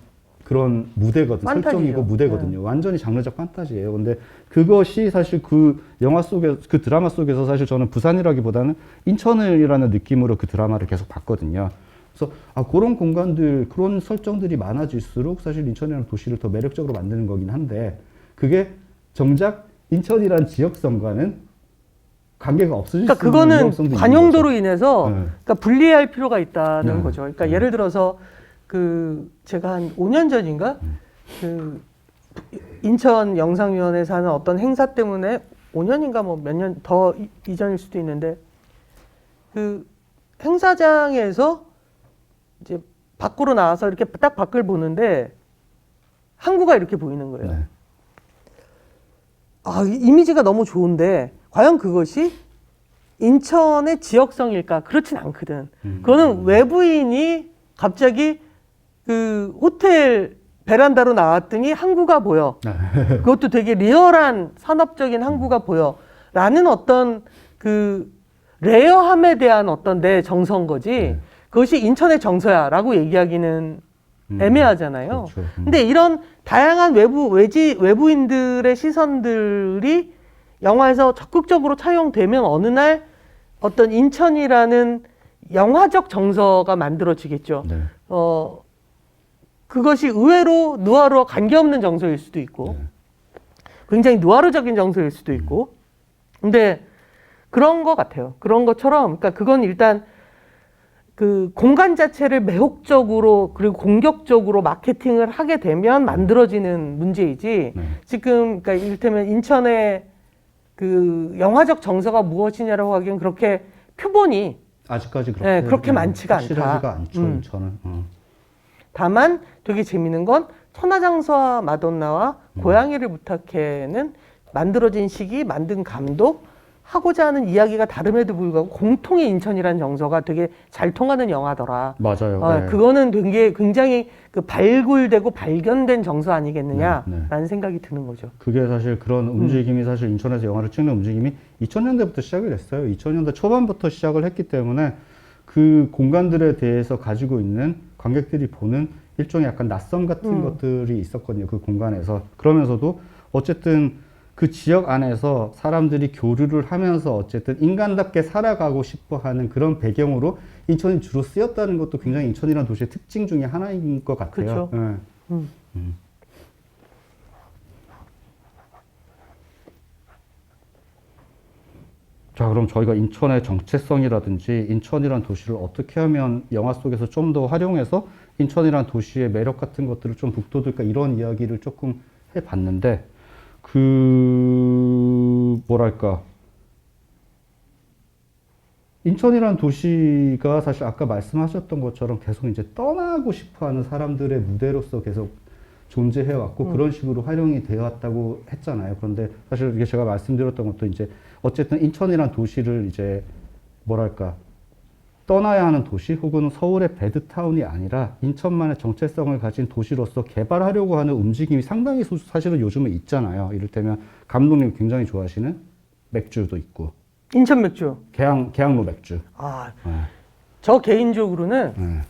그런 무대거든요. 설정이고 무대거든요. 완전히 장르적 판타지예요. 근데 그것이 사실 그 영화 속에, 그 드라마 속에서 사실 저는 부산이라기보다는 인천이라는 느낌으로 그 드라마를 계속 봤거든요. 그래서 그런 공간들, 그런 설정들이 많아질수록 사실 인천이라는 도시를 더 매력적으로 만드는 거긴 한데 그게 정작 인천이라는 지역성과는 관계가 없어질 그러니까 수 있는 그거는 위험성도 관용도로 인해서 네. 그러니까 분리할 필요가 있다는 네. 거죠. 그러니까 예를 들어서 제가 한 5년 전인가 그 인천 영상위원회에서 하는 어떤 행사 때문에 5년인가 뭐 몇 년 더 이전일 수도 있는데 그 행사장에서 이제 밖으로 나와서 이렇게 딱 밖을 보는데 항구가 이렇게 보이는 거예요. 네. 이미지가 너무 좋은데 과연 그것이 인천의 지역성일까? 그렇진 않거든. 그거는 외부인이 갑자기 그 호텔 베란다로 나왔더니 항구가 보여. 그것도 되게 리얼한 산업적인 항구가 보여. 라는 어떤 그 레어함에 대한 어떤 내 정서인 거지. 그것이 인천의 정서야. 라고 얘기하기는 애매하잖아요. 그렇죠. 근데 이런 다양한 외부인들의 시선들이 영화에서 적극적으로 차용되면 어느 날 어떤 인천이라는 영화적 정서가 만들어지겠죠. 네. 그것이 의외로 누아르와 관계없는 정서일 수도 있고, 굉장히 누아르적인 정서일 수도 있고, 근데 그런 것 같아요. 그런 것처럼, 그러니까 그건 일단 그 공간 자체를 매혹적으로 그리고 공격적으로 마케팅을 하게 되면 만들어지는 문제이지, 지금, 그러니까 이를테면 인천의 그 영화적 정서가 무엇이냐라고 하기엔 그렇게 표본이 아직까지 그렇게 많지가 않다. 확실하지가 않죠, 저는. 다만 되게 재밌는 건 천하장사와 마돈나와 고양이를 부탁해는 만들어진 시기, 만든 감독, 하고자 하는 이야기가 다름에도 불구하고 공통의 인천이라는 정서가 되게 잘 통하는 영화더라. 맞아요. 네. 그거는 굉장히 그 발굴되고 발견된 정서 아니겠느냐라는 생각이 드는 거죠. 그게 사실 그런 움직임이 사실 인천에서 영화를 찍는 움직임이 2000년대부터 시작이 됐어요. 2000년대 초반부터 시작을 했기 때문에 그 공간들에 대해서 가지고 있는 관객들이 보는 일종의 약간 낯선 같은 것들이 있었거든요. 그 공간에서. 그러면서도 어쨌든 그 지역 안에서 사람들이 교류를 하면서 어쨌든 인간답게 살아가고 싶어 하는 그런 배경으로 인천이 주로 쓰였다는 것도 굉장히 인천이라는 도시의 특징 중에 하나인 것 같아요. 그렇죠. 네. 자, 그럼 저희가 인천의 정체성이라든지 인천이라는 도시를 어떻게 하면 영화 속에서 좀 더 활용해서 인천이라는 도시의 매력 같은 것들을 좀 북돋을까 이런 이야기를 조금 해봤는데 뭐랄까. 인천이라는 도시가 사실 아까 말씀하셨던 것처럼 계속 이제 떠나고 싶어 하는 사람들의 무대로서 계속 존재해왔고 그런 식으로 활용이 되어왔다고 했잖아요. 그런데 사실 이게 제가 말씀드렸던 것도 이제 어쨌든 인천이라는 도시를 이제 뭐랄까. 떠나야 하는 도시 혹은 서울의 배드타운이 아니라 인천만의 정체성을 가진 도시로서 개발하려고 하는 움직임이 상당히 사실은 요즘에 있잖아요. 이를테면 감독님 굉장히 좋아하시는 맥주도 있고. 인천 맥주. 계양로 맥주. 아, 네. 저 개인적으로는 네.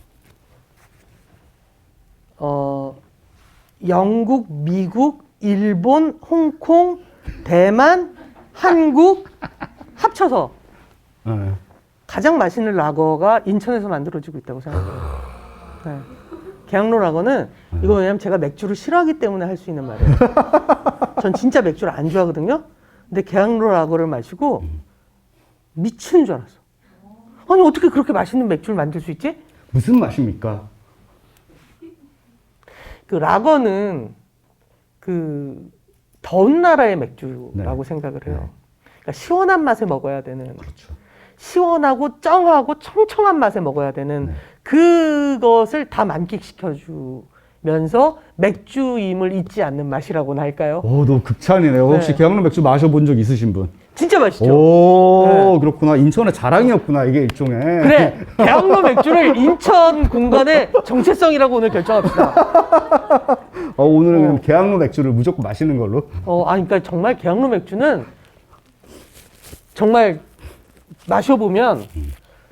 영국, 미국, 일본, 홍콩, 대만, 한국 합쳐서 네. 가장 맛있는 라거가 인천에서 만들어지고 있다고 생각해요. 네. 계양로 라거는 이거 왜냐면 제가 맥주를 싫어하기 때문에 할 수 있는 말이에요. 전 진짜 맥주를 안 좋아하거든요. 근데 계양로 라거를 마시고 미치는 줄 알았어. 아니 어떻게 그렇게 맛있는 맥주를 만들 수 있지? 무슨 맛입니까? 그 라거는 그 더운 나라의 맥주라고 생각을 해요. 그러니까 시원한 맛에 먹어야 되는. 그렇죠. 시원하고 쩡하고 청청한 맛에 먹어야 되는 그것을 다 만끽시켜주면서 맥주임을 잊지 않는 맛이라고나 할까요? 오, 너무 극찬이네요. 혹시 네. 계양로 맥주 마셔본 적 있으신 분? 진짜 맛있죠? 오, 네. 그렇구나. 인천의 자랑이었구나, 이게 일종의. 그래, 계양로 맥주를 인천 공간의 정체성이라고 오늘 결정합시다. 오늘은 그럼 계양로 맥주를 무조건 마시는 걸로. 그러니까 정말 계양로 맥주는 정말 마셔보면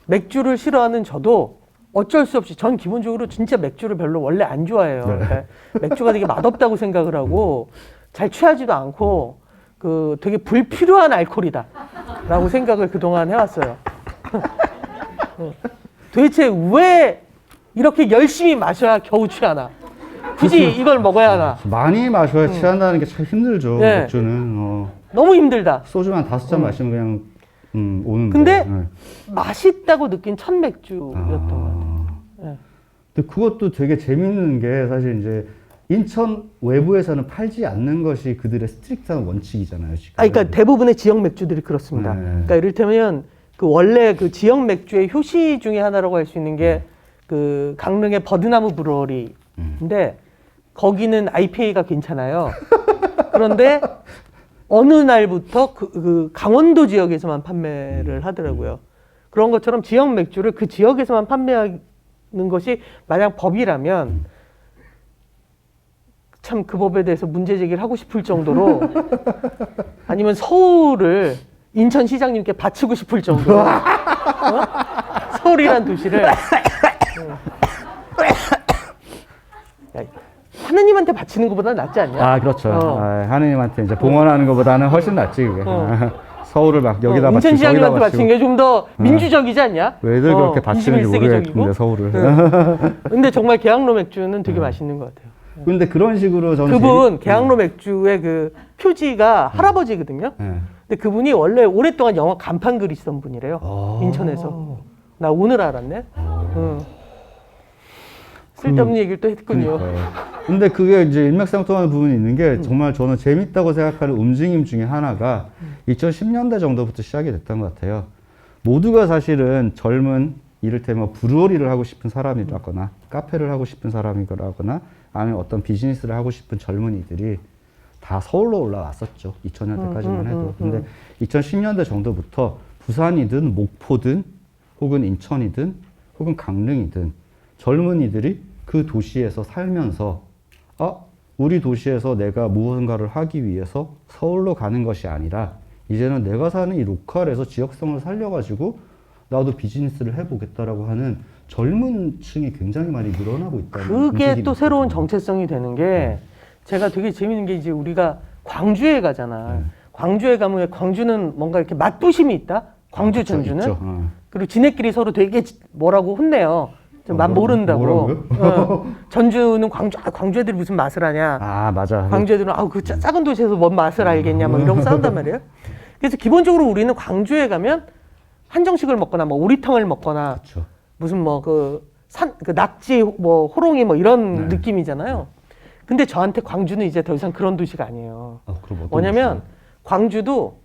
맥주를 싫어하는 저도 어쩔 수 없이 전 기본적으로 진짜 맥주를 별로 원래 안 좋아해요. 네. 그러니까 맥주가 되게 맛없다고 생각을 하고 잘 취하지도 않고 그 되게 불필요한 알코올이다라고 생각을 그동안 해왔어요. 도대체 왜 이렇게 열심히 마셔야 겨우 취하나? 굳이 이걸 먹어야 하나? 많이 마셔야 취한다는 게 참 힘들죠. 네. 맥주는. 너무 힘들다. 소주 한 5잔 마시면 그냥 오는데. 근데 네. 맛있다고 느낀 첫 맥주였던 것 같아요. 네. 근데 그것도 되게 재밌는 게 사실 이제 인천 외부에서는 팔지 않는 것이 그들의 스트릭트한 원칙이잖아요. 지금. 그러니까 대부분의 지역 맥주들이 그렇습니다. 네. 그러니까 이를테면 그 원래 그 지역 맥주의 효시 중에 하나라고 할 수 있는 게 그 강릉의 버드나무 브루어리인데 거기는 IPA가 괜찮아요. 그런데 어느 날부터 그 강원도 지역에서만 판매를 하더라고요. 그런 것처럼 지역 맥주를 그 지역에서만 판매하는 것이 만약 법이라면 참 그 법에 대해서 문제 제기를 하고 싶을 정도로 아니면 서울을 인천시장님께 바치고 싶을 정도로 서울이란 도시를 하느님한테 바치는 것보다 낫지 않냐? 그렇죠. 하느님한테 이제 봉헌하는 것보다는 훨씬 낫지, 그게. 서울을 막 여기다 바치고 인천시장님한테 바치는 게 좀 더 민주적이지 않냐? 왜들 그렇게 바치는지 21세기적이고. 모르겠는데, 서울을. 근데 정말 계양로 맥주는 되게 맛있는 것 같아요. 근데 그런 식으로 저는. 그분 계양로 맥주의 그 표지가 할아버지거든요. 근데 그분이 원래 오랫동안 영화 간판 그리시던 분이래요. 인천에서. 나 오늘 알았네. 쓸데없는 얘기를 또 했군요. 근데 그게 이제 일맥상통하는 부분이 있는 게 정말 저는 재밌다고 생각하는 움직임 중에 하나가 2010년대 정도부터 시작이 됐던 것 같아요. 모두가 사실은 젊은 이를테면 브루어리를 하고 싶은 사람이라거나 카페를 하고 싶은 사람이거나 아니면 어떤 비즈니스를 하고 싶은 젊은이들이 다 서울로 올라왔었죠. 2000년대까지만 해도. 근데 2010년대 정도부터 부산이든 목포든 혹은 인천이든 혹은 강릉이든 젊은이들이 그 도시에서 살면서 우리 도시에서 내가 무언가를 하기 위해서 서울로 가는 것이 아니라 이제는 내가 사는 이 로컬에서 지역성을 살려가지고 나도 비즈니스를 해보겠다라고 하는 젊은 층이 굉장히 많이 늘어나고 있다는 그게 또 새로운 있거든요. 정체성이 되는 게 제가 되게 재밌는 게 이제 우리가 광주에 가잖아. 광주에 가면 광주는 뭔가 이렇게 맛부심이 있다? 광주 그렇죠, 전주는? 있죠. 그리고 지네끼리 서로 되게 뭐라고 혼내요. 맛 모른다고. 뭐라고요? 전주는 광주 애들이 무슨 맛을 하냐. 맞아. 광주 애들은 그 작은 도시에서 뭔 맛을 알겠냐. 뭐 이러고 싸운단 말이에요. 그래서 기본적으로 우리는 광주에 가면 한정식을 먹거나 뭐 오리탕을 먹거나 그렇죠. 무슨 뭐 그 낙지 뭐 호롱이 뭐 이런 느낌이잖아요. 근데 저한테 광주는 이제 더 이상 그런 도시가 아니에요. 그럼 어떤 뭐냐면 광주도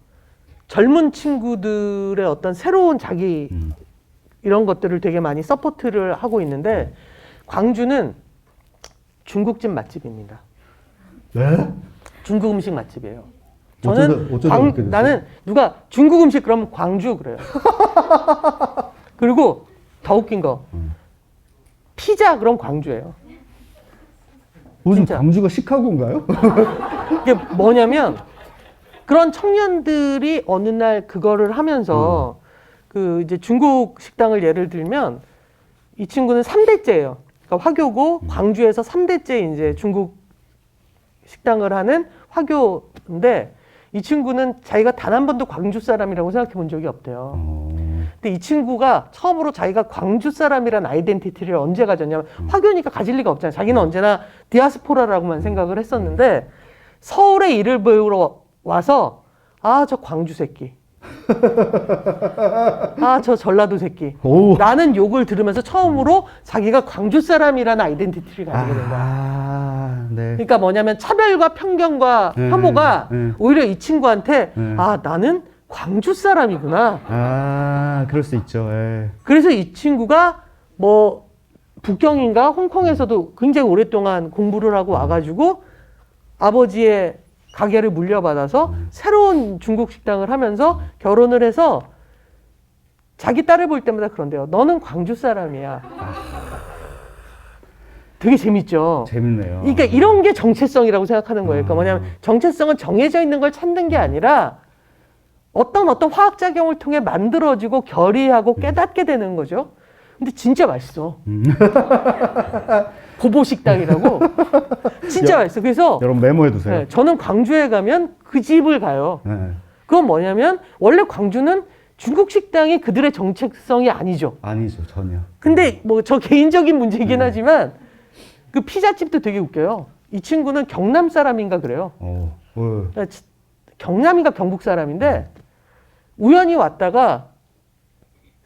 젊은 친구들의 어떤 새로운 자기 이런 것들을 되게 많이 서포트를 하고 있는데 광주는 중국집 맛집입니다. 네? 중국 음식 맛집이에요. 어쩌다 그렇게 됐어요? 나는 누가 중국 음식 그러면 광주 그래요. 그리고 더 웃긴 거 피자 그럼 광주예요. 무슨 진짜. 광주가 시카고인가요? 이게 뭐냐면 그런 청년들이 어느 날 그거를 하면서 그 이제 중국 식당을 예를 들면 이 친구는 3대째예요. 그러니까 화교고 광주에서 3대째 이제 중국 식당을 하는 화교인데 이 친구는 자기가 단 한 번도 광주 사람이라고 생각해 본 적이 없대요. 근데 이 친구가 처음으로 자기가 광주 사람이란 아이덴티티를 언제 가졌냐면 화교니까 가질 리가 없잖아요. 자기는 언제나 디아스포라라고만 생각을 했었는데 서울에 일을 배우러 와서 아, 저 광주 새끼. 아, 저 전라도 새끼. 라는 욕을 들으면서 처음으로 자기가 광주 사람이라는 아이덴티티를 가지게 된 거야. 네. 그러니까 뭐냐면 차별과 편견과 혐오가 오히려 이 친구한테 아, 나는 광주 사람이구나. 그럴 수 있죠. 예. 그래서 이 친구가 뭐 북경인가 홍콩에서도 굉장히 오랫동안 공부를 하고 와가지고 아버지의 가게를 물려받아서 새로운 중국 식당을 하면서 결혼을 해서 자기 딸을 볼 때마다 그런데요. 너는 광주 사람이야. 되게 재밌죠. 재밌네요. 그러니까 이런 게 정체성이라고 생각하는 거예요. 그러니까 뭐냐면 정체성은 정해져 있는 걸 찾는 게 아니라 어떤 화학작용을 통해 만들어지고 결의하고 깨닫게 되는 거죠. 근데 진짜 맛있어. 보보식당이라고. 진짜 맛있어. 그래서 여러분 메모해 두세요. 네, 저는 광주에 가면 그 집을 가요. 네. 그건 뭐냐면 원래 광주는 중국 식당이 그들의 정체성이 아니죠. 아니죠, 전혀. 근데 뭐 저 개인적인 문제이긴 하지만 그 피자집도 되게 웃겨요. 이 친구는 경남 사람인가 그래요. 그러니까 경남인가 경북 사람인데 우연히 왔다가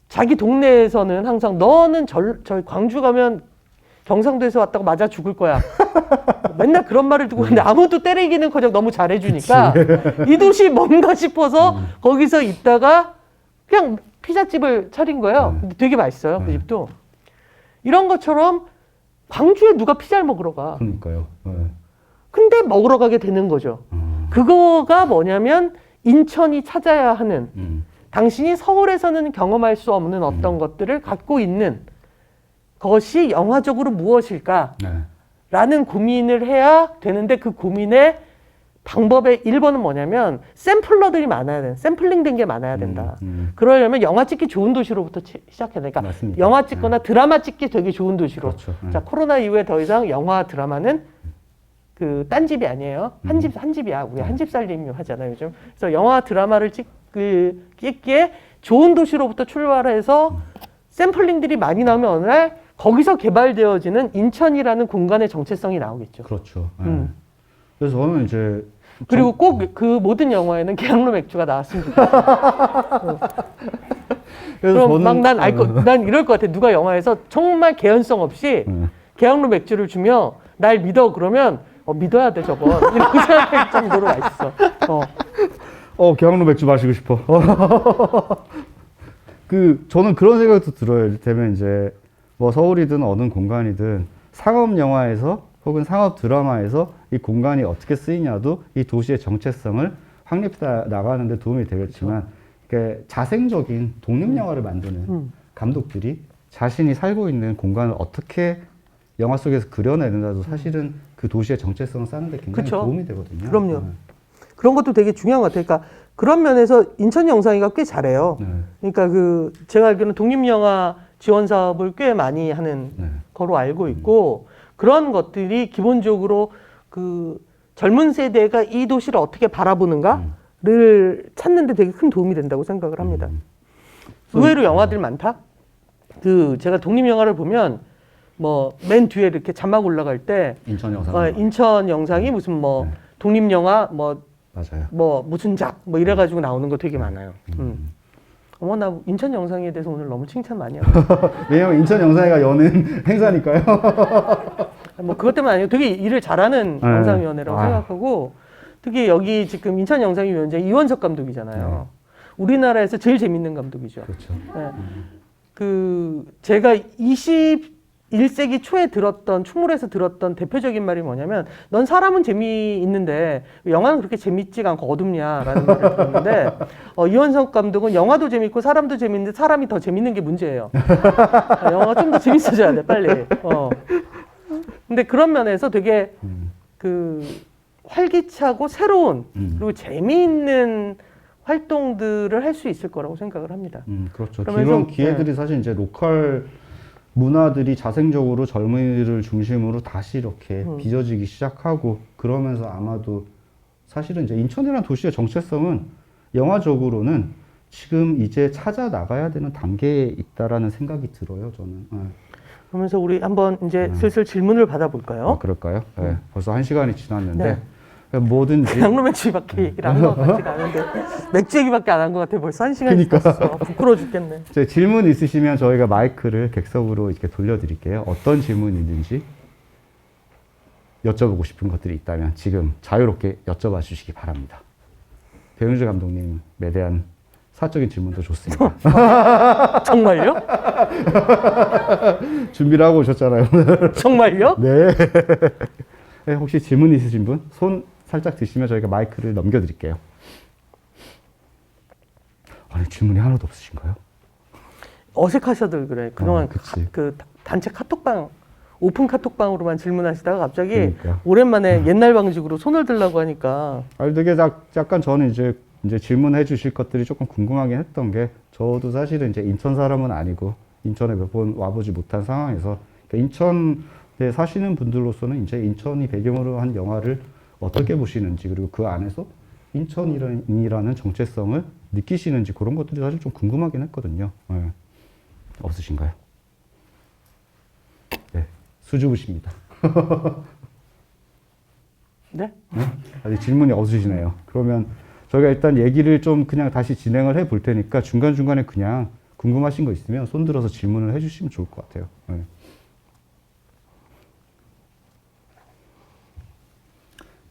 자기 동네에서는 항상 너는 저희 광주 가면 경상도에서 왔다고 맞아 죽을 거야. 맨날 그런 말을 듣고 근데 아무도 때리기는커녕 너무 잘해주니까 이 도시 뭔가 싶어서 거기서 있다가 그냥 피자집을 차린 거예요. 근데 되게 맛있어요. 그 집도. 이런 것처럼 광주에 누가 피자를 먹으러 가. 그러니까요. 근데 먹으러 가게 되는 거죠. 그거가 뭐냐면 인천이 찾아야 하는 당신이 서울에서는 경험할 수 없는 어떤 것들을 갖고 있는 것이 영화적으로 무엇일까? 라는 고민을 해야 되는데 그 고민의 방법의 1번은 뭐냐면 샘플러들이 많아야 돼. 샘플링 된 게 많아야 된다. 그러려면 영화 찍기 좋은 도시로부터 시작해야 되니까 맞습니다. 영화 찍거나 드라마 찍기 되게 좋은 도시로. 그렇죠. 자, 코로나 이후에 더 이상 영화 드라마는 그 딴 집이 아니에요. 한 집이야. 우리 한 집 살림 하잖아요, 요즘. 그래서 영화 드라마를 찍기에 좋은 도시로부터 출발해서 샘플링들이 많이 나오면 어느 날 거기서 개발되어지는 인천이라는 공간의 정체성이 나오겠죠. 그렇죠. 그래서 저는 이제 그리고 꼭 그 모든 영화에는 계양로 맥주가 나왔으면 좋겠어요. 그럼 막 난 이럴 것 같아. 누가 영화에서 정말 개연성 없이 계양로 맥주를 주며 날 믿어 그러면 믿어야 돼 저거. 이렇게 생각할 정도로 맛있어. 계양로 맥주 마시고 싶어. 저는 그런 생각도 들어요. 이를테면 이제 뭐 서울이든 어느 공간이든 상업 영화에서 혹은 상업 드라마에서 이 공간이 어떻게 쓰이냐도 이 도시의 정체성을 확립해 나가는 데 도움이 되겠지만 이렇게 자생적인 독립 영화를 만드는 감독들이 자신이 살고 있는 공간을 어떻게 영화 속에서 그려내는가도 사실은 그 도시의 정체성을 쌓는 데 굉장히 그쵸. 도움이 되거든요. 그럼요. 그런 것도 되게 중요한 것 같아요. 그러니까 그런 면에서 인천 영상이가 꽤 잘해요. 그러니까 제가 알기로는 독립영화 지원 사업을 꽤 많이 하는 거로 알고 있고 그런 것들이 기본적으로 그 젊은 세대가 이 도시를 어떻게 바라보는가를 찾는 데 되게 큰 도움이 된다고 생각을 합니다. 의외로 영화들 많다? 제가 독립영화를 보면 뭐 맨 뒤에 이렇게 자막 올라갈 때 인천 영상. 인천 영상이 무슨 뭐 독립영화 맞아요. 뭐 무슨 작 뭐 이래가지고 나오는 거 되게 많아요. 나 인천 영상에 대해서 오늘 너무 칭찬 많이 하고. 왜냐면 인천 영상회가 여는 행사니까요. 뭐 그것 때문 아니고 되게 일을 잘하는 네. 영상위원회라고 아. 생각하고 특히 여기 지금 인천 영상위원회 이원석 감독이잖아요. 우리나라에서 제일 재밌는 감독이죠. 그렇죠. 네. 그 제가 21세기 초에 들었던 충무로에서 들었던 대표적인 말이 뭐냐면 넌 사람은 재미있는데 영화는 그렇게 재밌지가 않고 어둡냐라는 말을 들었는데 이원석 감독은 영화도 재밌고 사람도 재밌는데 사람이 더 재밌는 게 문제예요. 영화가 좀 더 재밌어져야 돼 빨리. 근데 그런 면에서 되게 그 활기차고 새로운 그리고 재미있는 활동들을 할 수 있을 거라고 생각을 합니다. 그렇죠. 그러면서- 이런 기회들이 사실 이제 로컬 문화들이 자생적으로 젊은이를 중심으로 다시 이렇게 빚어지기 시작하고 그러면서 아마도 사실은 이제 인천이라는 도시의 정체성은 영화적으로는 지금 이제 찾아 나가야 되는 단계에 있다라는 생각이 들어요, 저는. 네. 그러면서 우리 한번 이제 슬슬 질문을 받아볼까요? 그럴까요? 네. 벌써 1시간이 지났는데 네. 뭐든지 양로 맥주밖에 얘기를 한 것 같지가 않은데 맥주 얘기밖에 안 한 것 같아. 벌써 1시간이 그러니까. 지났어. 부끄러워 죽겠네. 이제 질문 있으시면 저희가 마이크를 객석으로 이렇게 돌려드릴게요. 어떤 질문이 있는지 여쭤보고 싶은 것들이 있다면 지금 자유롭게 여쭤봐 주시기 바랍니다. 배용주 감독님에 대한 사적인 질문도 좋습니다. 정말요? 준비를 하고 오셨잖아요. 정말요? 네. 네. 혹시 질문 있으신 분? 손 살짝 드시면 저희가 마이크를 넘겨드릴게요. 아니, 질문이 하나도 없으신가요? 어색하셔들 그래. 그동안 그치. 그 단체 카톡방 오픈 카톡방으로만 질문하시다가 갑자기 그러니까. 오랜만에 옛날 방식으로 손을 들라고 하니까 아니, 되게 약간 저는 이제 질문해 주실 것들이 조금 궁금하긴 했던 게 저도 사실은 이제 인천 사람은 아니고 인천에 몇 번 와보지 못한 상황에서 그러니까 인천에 사시는 분들로서는 이제 인천이 배경으로 한 영화를 어떻게 보시는지 그리고 그 안에서 인천이라는 정체성을 느끼시는지 그런 것들이 사실 좀 궁금하긴 했거든요. 네. 없으신가요? 네, 수줍으십니다. 네? 아직 질문이 없으시네요. 그러면 저희가 일단 얘기를 좀 그냥 다시 진행을 해 볼 테니까 중간중간에 그냥 궁금하신 거 있으면 손 들어서 질문을 해 주시면 좋을 것 같아요. 네.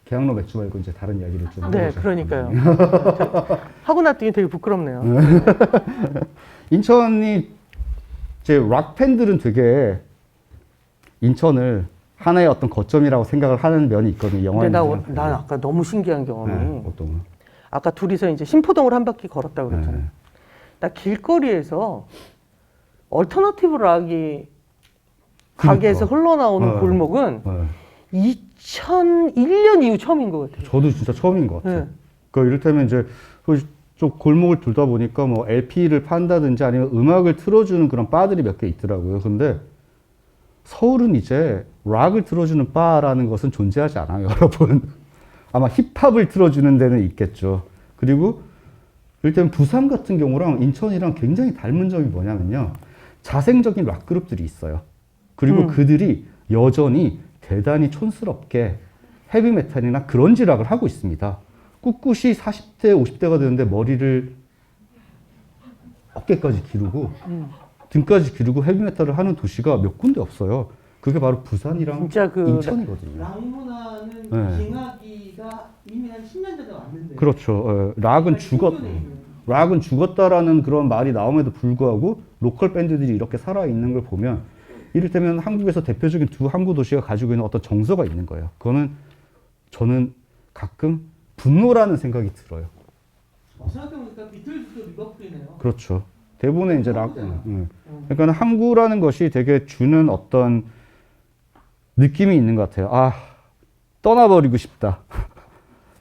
계양로 맥주 말고 이제 다른 이야기를 좀 네, 해보자. 그러니까요. 하고 났더니 되게 부끄럽네요. 인천이 제 락 팬들은 되게 인천을 하나의 어떤 거점이라고 생각을 하는 면이 있거든요. 근데 영화에. 난 아까 너무 신기한 경험이 어떤 거? 아까 둘이서 이제 신포동을 한 바퀴 걸었다고 그랬잖아요. 네. 나 길거리에서 얼터너티브 락이 가게에서 흘러나오는 네. 골목은 네. 2001년 이후 처음인 것 같아요. 저도 진짜 처음인 것 같아요. 네. 그러니까 이를테면 이제 좀 골목을 돌다 보니까 뭐 LP를 판다든지 아니면 음악을 틀어주는 그런 바들이 몇 개 있더라고요. 근데 서울은 이제 락을 틀어주는 바라는 것은 존재하지 않아요, 여러분. 아마 힙합을 틀어주는 데는 있겠죠. 그리고 이를테면 부산 같은 경우랑 인천이랑 굉장히 닮은 점이 뭐냐면요. 자생적인 락 그룹들이 있어요. 그리고 그들이 여전히 대단히 촌스럽게 헤비메탈이나 그런지 락을 하고 있습니다. 꿋꿋이 40대, 50대가 되는데 머리를 어깨까지 기르고 등까지 기르고 헤비메탈을 하는 도시가 몇 군데 없어요. 그게 바로 부산이랑 진짜 그 인천이거든요. 락 문화는 네. 빙하기가 이미 한 10년 전에 왔는데. 그렇죠. 락은 락은 죽었다라는 그런 말이 나옴에도 불구하고 로컬 밴드들이 이렇게 살아있는 걸 보면 이를테면 한국에서 대표적인 두 항구 도시가 가지고 있는 어떤 정서가 있는 거예요. 그거는 저는 가끔 분노라는 생각이 들어요. 생각해보니까 비틀즈도 리버풀이네요. 그렇죠. 대부분의 이제 락, 그러니까 항구라는 것이 되게 주는 어떤 느낌이 있는 것 같아요. 아, 떠나버리고 싶다.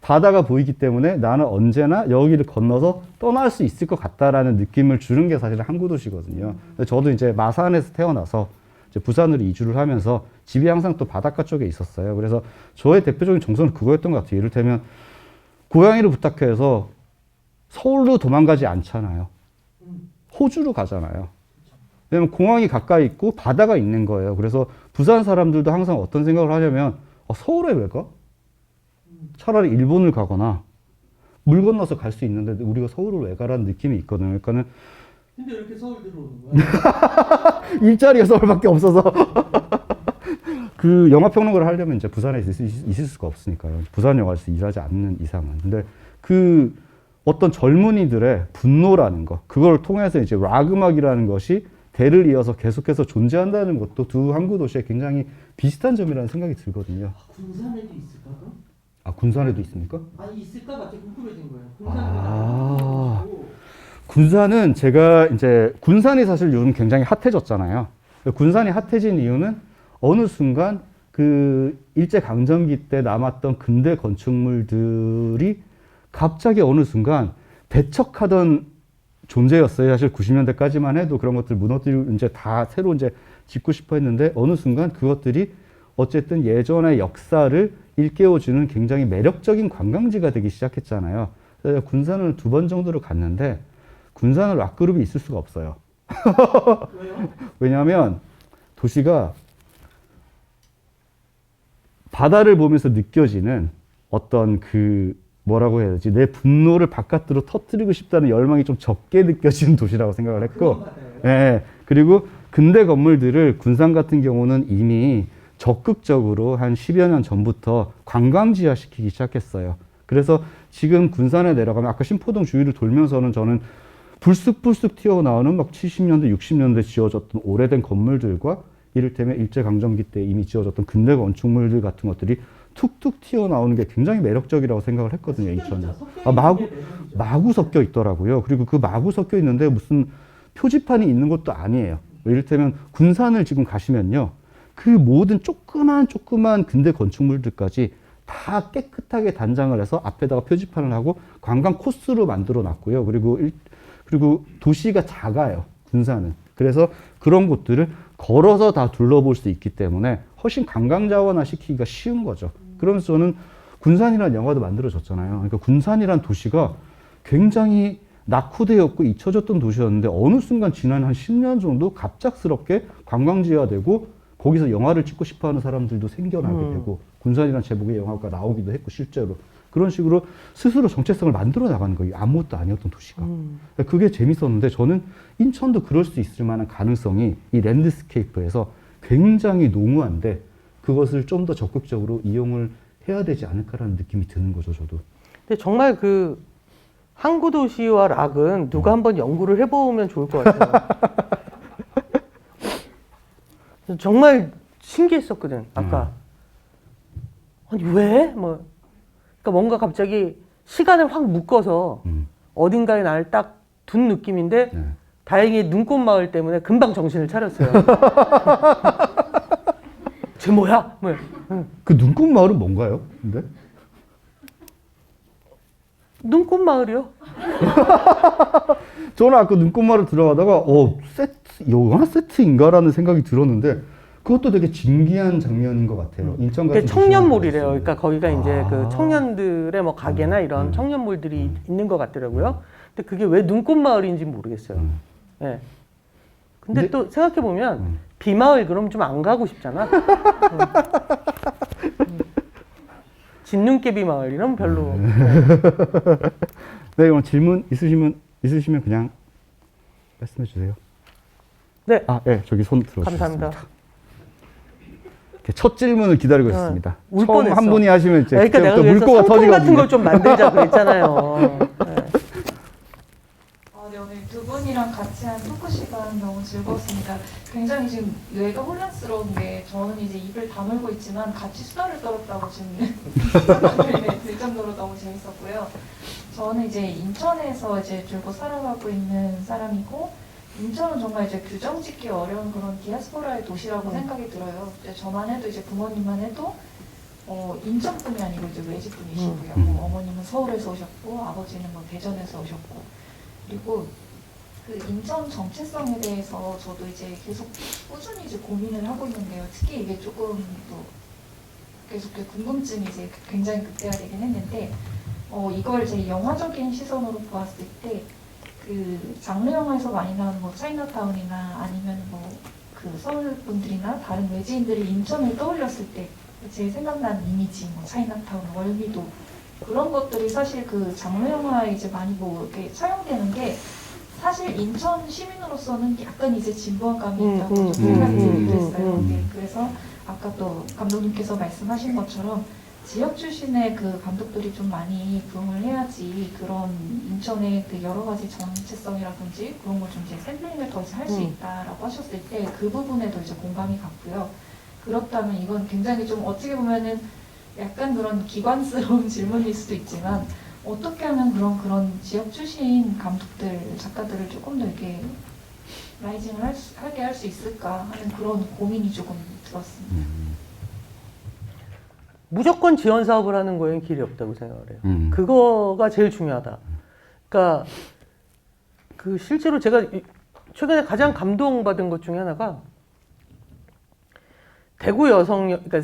바다가 보이기 때문에 나는 언제나 여기를 건너서 떠날 수 있을 것 같다라는 느낌을 주는 게 사실 항구 도시거든요. 저도 이제 마산에서 태어나서 이제 부산으로 이주를 하면서 집이 항상 또 바닷가 쪽에 있었어요. 그래서 저의 대표적인 정서는 그거였던 것 같아요. 이를테면 고양이를 부탁해서 서울로 도망가지 않잖아요. 호주로 가잖아요. 왜냐면 공항이 가까이 있고 바다가 있는 거예요. 그래서 부산 사람들도 항상 어떤 생각을 하냐면 서울에 왜 가? 차라리 일본을 가거나 물 건너서 갈 수 있는데 우리가 서울을 왜 가라는 느낌이 있거든요. 그러니까는 근데 왜 이렇게 서울 들어오는 거야? 일자리가 서울밖에 없어서 그 영화 평론가를 하려면 이제 부산에 있을 수가 없으니까요. 부산 영화에서 일하지 않는 이상은. 근데 그 어떤 젊은이들의 분노라는 거, 그걸 통해서 이제 락 음악이라는 것이 대를 이어서 계속해서 존재한다는 것도 두 항구 도시에 굉장히 비슷한 점이라는 생각이 들거든요. 군산에도 있을까? 그럼? 아, 군산에도 있습니까? 아니 있을까 갑자기 궁금해진 거예요. 아, 군산은 제가 이제 군산이 사실 요즘 굉장히 핫해졌잖아요. 군산이 핫해진 이유는 어느 순간 그 일제강점기 때 남았던 근대 건축물들이 갑자기 어느 순간 배척하던 존재였어요. 사실 90년대까지만 해도 그런 것들 무너뜨리고 이제 다 새로 이제 짓고 싶어 했는데 어느 순간 그것들이 어쨌든 예전의 역사를 일깨워주는 굉장히 매력적인 관광지가 되기 시작했잖아요. 그래서 군산을 2번 정도를 갔는데 군산은 락그룹이 있을 수가 없어요. 왜요? 왜냐하면 도시가 바다를 보면서 느껴지는 어떤 그 뭐라고 해야 되지? 내 분노를 바깥으로 터뜨리고 싶다는 열망이 좀 적게 느껴지는 도시라고 생각을 했고, 예, 그리고 근대 건물들을 군산 같은 경우는 이미 적극적으로 한 10여 년 전부터 관광지화 시키기 시작했어요. 그래서 지금 군산에 내려가면 아까 신포동 주위를 돌면서는 저는 불쑥불쑥 튀어나오는 막 70년대, 60년대 지어졌던 오래된 건물들과 이를테면 일제강점기 때 이미 지어졌던 근대 건축물들 같은 것들이 툭툭 튀어나오는 게 굉장히 매력적이라고 생각을 했거든요, 인천은. 아, 마구 섞여 있더라고요. 그리고 그 마구 섞여 있는데 무슨 표지판이 있는 것도 아니에요. 이를테면 군산을 지금 가시면요. 그 모든 조그만 근대 건축물들까지 다 깨끗하게 단장을 해서 앞에다가 표지판을 하고 관광 코스로 만들어 놨고요. 그리고 도시가 작아요, 군산은. 그래서 그런 곳들을 걸어서 다 둘러볼 수 있기 때문에 훨씬 관광자원화 시키기가 쉬운 거죠. 그러면서 저는 군산이라는 영화도 만들어졌잖아요. 그러니까 군산이라는 도시가 굉장히 낙후되었고 잊혀졌던 도시였는데 어느 순간 지난 한 10년 정도 갑작스럽게 관광지화되고 거기서 영화를 찍고 싶어하는 사람들도 생겨나게 되고 군산이라는 제목의 영화가 나오기도 했고 실제로 그런 식으로 스스로 정체성을 만들어 나가는 거예요. 아무것도 아니었던 도시가. 그게 재밌었는데 저는 인천도 그럴 수 있을 만한 가능성이 이 랜드스케이프에서 굉장히 농후한데 그것을 좀 더 적극적으로 이용을 해야 되지 않을까라는 느낌이 드는 거죠, 저도. 근데 정말 그 항구 도시와 락은 누가 한번 연구를 해보면 좋을 것 같아요. 정말 신기했었거든, 아까. 아니, 왜? 뭐. 그러니까 뭔가 갑자기 시간을 확 묶어서 어딘가에 나를 딱 둔 느낌인데 네. 다행히 눈꽃 마을 때문에 금방 정신을 차렸어요. 쟤 뭐야? 뭐. 그 눈꽃 마을은 뭔가요? 근데? 눈꽃 마을이요? 저는 아까 눈꽃 마을 들어가다가 영화 세트인가라는 생각이 들었는데 그것도 되게 진기한 장면인 것 같아요. 인천 같은 청년몰이래요. 그러니까 거기가 이제 그 청년들의 뭐 가게나 이런 청년몰들이 있는 것 같더라고요. 근데 그게 왜 눈꽃 마을인지 모르겠어요. 예. 근데 또 생각해 보면 비마을 그럼 좀 안 가고 싶잖아. 진눈깨비 마을 이런 별로. 네, 그럼 질문 있으시면 그냥 말씀해 주세요. 네. 아, 네, 저기 손 들어주셨습니다. 감사합니다. 첫 질문을 기다리고 있습니다. 울 처음 뻔했어. 한 분이 하시면 이제 그러니까 내가 그때부터 물꼬가 상품 같은 터지거든요. 걸 좀 만들자 그랬잖아요. 네. 네, 오늘 두 분이랑 같이 한 토크 시간 너무 즐거웠습니다. 굉장히 지금 뇌가 혼란스러운 게 저는 이제 입을 다물고 있지만 같이 수다를 떨었다고 지금 생각이 들 정도로 너무 재밌었고요. 저는 이제 인천에서 이제 줄곧 살아가고 있는 사람이고 인천은 정말 이제 규정 짓기 어려운 그런 디아스포라의 도시라고 생각이 들어요. 이제 저만 해도 이제 부모님만 해도 인천뿐이 아니고 이제 외지분이시고요. 뭐 어머님은 서울에서 오셨고 아버지는 뭐 대전에서 오셨고 그리고 그 인천 정체성에 대해서 저도 이제 계속 꾸준히 이제 고민을 하고 있는데요. 특히 이게 조금 또 계속 궁금증이 이제 굉장히 극대화되긴 했는데 이걸 제 영화적인 시선으로 보았을 때 그 장르 영화에서 많이 나오는 뭐 차이나타운이나 아니면 뭐 그 서울 분들이나 다른 외지인들이 인천을 떠올렸을 때 제일 생각나는 이미지, 뭐 차이나타운, 월미도 그런 것들이 사실 그 장르 영화에 이제 많이 뭐 이렇게 사용되는 게 사실 인천 시민으로서는 약간 이제 진부한 감이 있다고 좀 생각이 들기도 했어요. 네, 그래서 아까 또 감독님께서 말씀하신 것처럼 지역 출신의 그 감독들이 좀 많이 부응을 해야지 그런 인천의 그 여러 가지 정체성이라든지 그런 걸 좀 이제 샘플링을 더 할 수 있다라고 하셨을 때 그 부분에도 이제 공감이 갔고요. 그렇다면 이건 굉장히 좀 어떻게 보면은 약간 그런 기관스러운 질문일 수도 있지만 어떻게 하면 그런 지역 출신 감독들, 작가들을 조금 더 이렇게 라이징을 하게 할 수 있을까 하는 그런 고민이 조금 들었습니다. 무조건 지원 사업을 하는 거에는 길이 없다고 생각을 해요. 그거가 제일 중요하다. 그러니까 그 실제로 제가 최근에 가장 감동받은 것 중에 하나가 대구 그러니까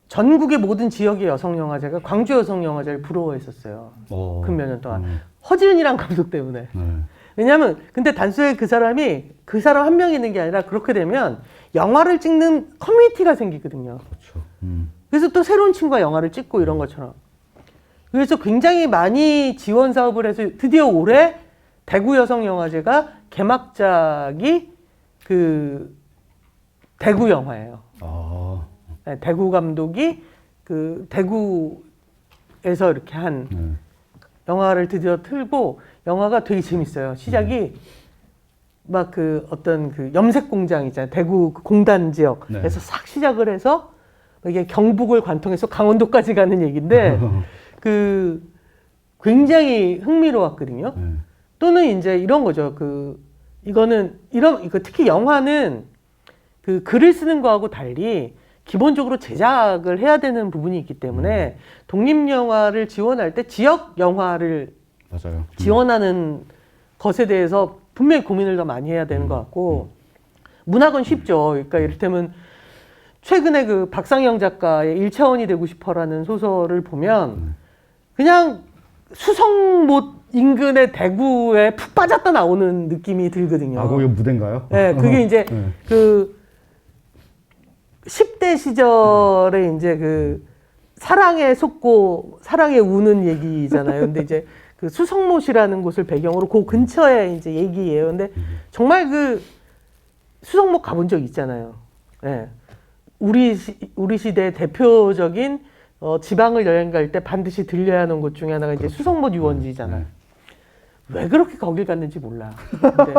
전국의 모든 지역의 여성 영화제가 광주 여성 영화제를 부러워했었어요. 그 몇 년 동안 허지은이란 감독 때문에. 왜냐하면 근데 단순히 그 사람 한 명이 있는 게 아니라 그렇게 되면 영화를 찍는 커뮤니티가 생기거든요. 그렇죠. 그래서 또 새로운 친구가 영화를 찍고 이런 것처럼. 그래서 굉장히 많이 지원 사업을 해서 드디어 올해 대구 여성영화제가 개막작이 그 대구 영화예요. 네, 대구 감독이 그 대구에서 이렇게 한 영화를 드디어 틀고 영화가 되게 재밌어요. 시작이 막 그 어떤 그 염색 공장 있잖아요. 대구 공단 지역에서 싹 시작을 해서 이게 경북을 관통해서 강원도까지 가는 얘기인데 그 굉장히 흥미로웠거든요. 또는 이제 이런 거죠. 이거 특히 영화는 그 글을 쓰는 거하고 달리 기본적으로 제작을 해야 되는 부분이 있기 때문에 독립영화를 지원할 때 지역 영화를 맞아요. 지원하는 것에 대해서 분명히 고민을 더 많이 해야 되는 것 같고 문학은 쉽죠. 그러니까 이를테면 최근에 그 박상영 작가의 1차원이 되고 싶어라는 소설을 보면 그냥 수성못 인근의 대구에 푹 빠졌다 나오는 느낌이 들거든요. 아, 거기 무대인가요? 네, 그게 이제 그 10대 시절에 이제 그 사랑에 속고 사랑에 우는 얘기잖아요. 근데 이제 그 수성못이라는 곳을 배경으로 그 근처에 이제 얘기예요. 근데 정말 그 수성못 가본 적 있잖아요. 네. 우리 시대의 대표적인 지방을 여행 갈 때 반드시 들려야 하는 곳 중에 하나가 이제 수성못 유원지잖아요. 왜 그렇게 거길 갔는지 몰라. 근데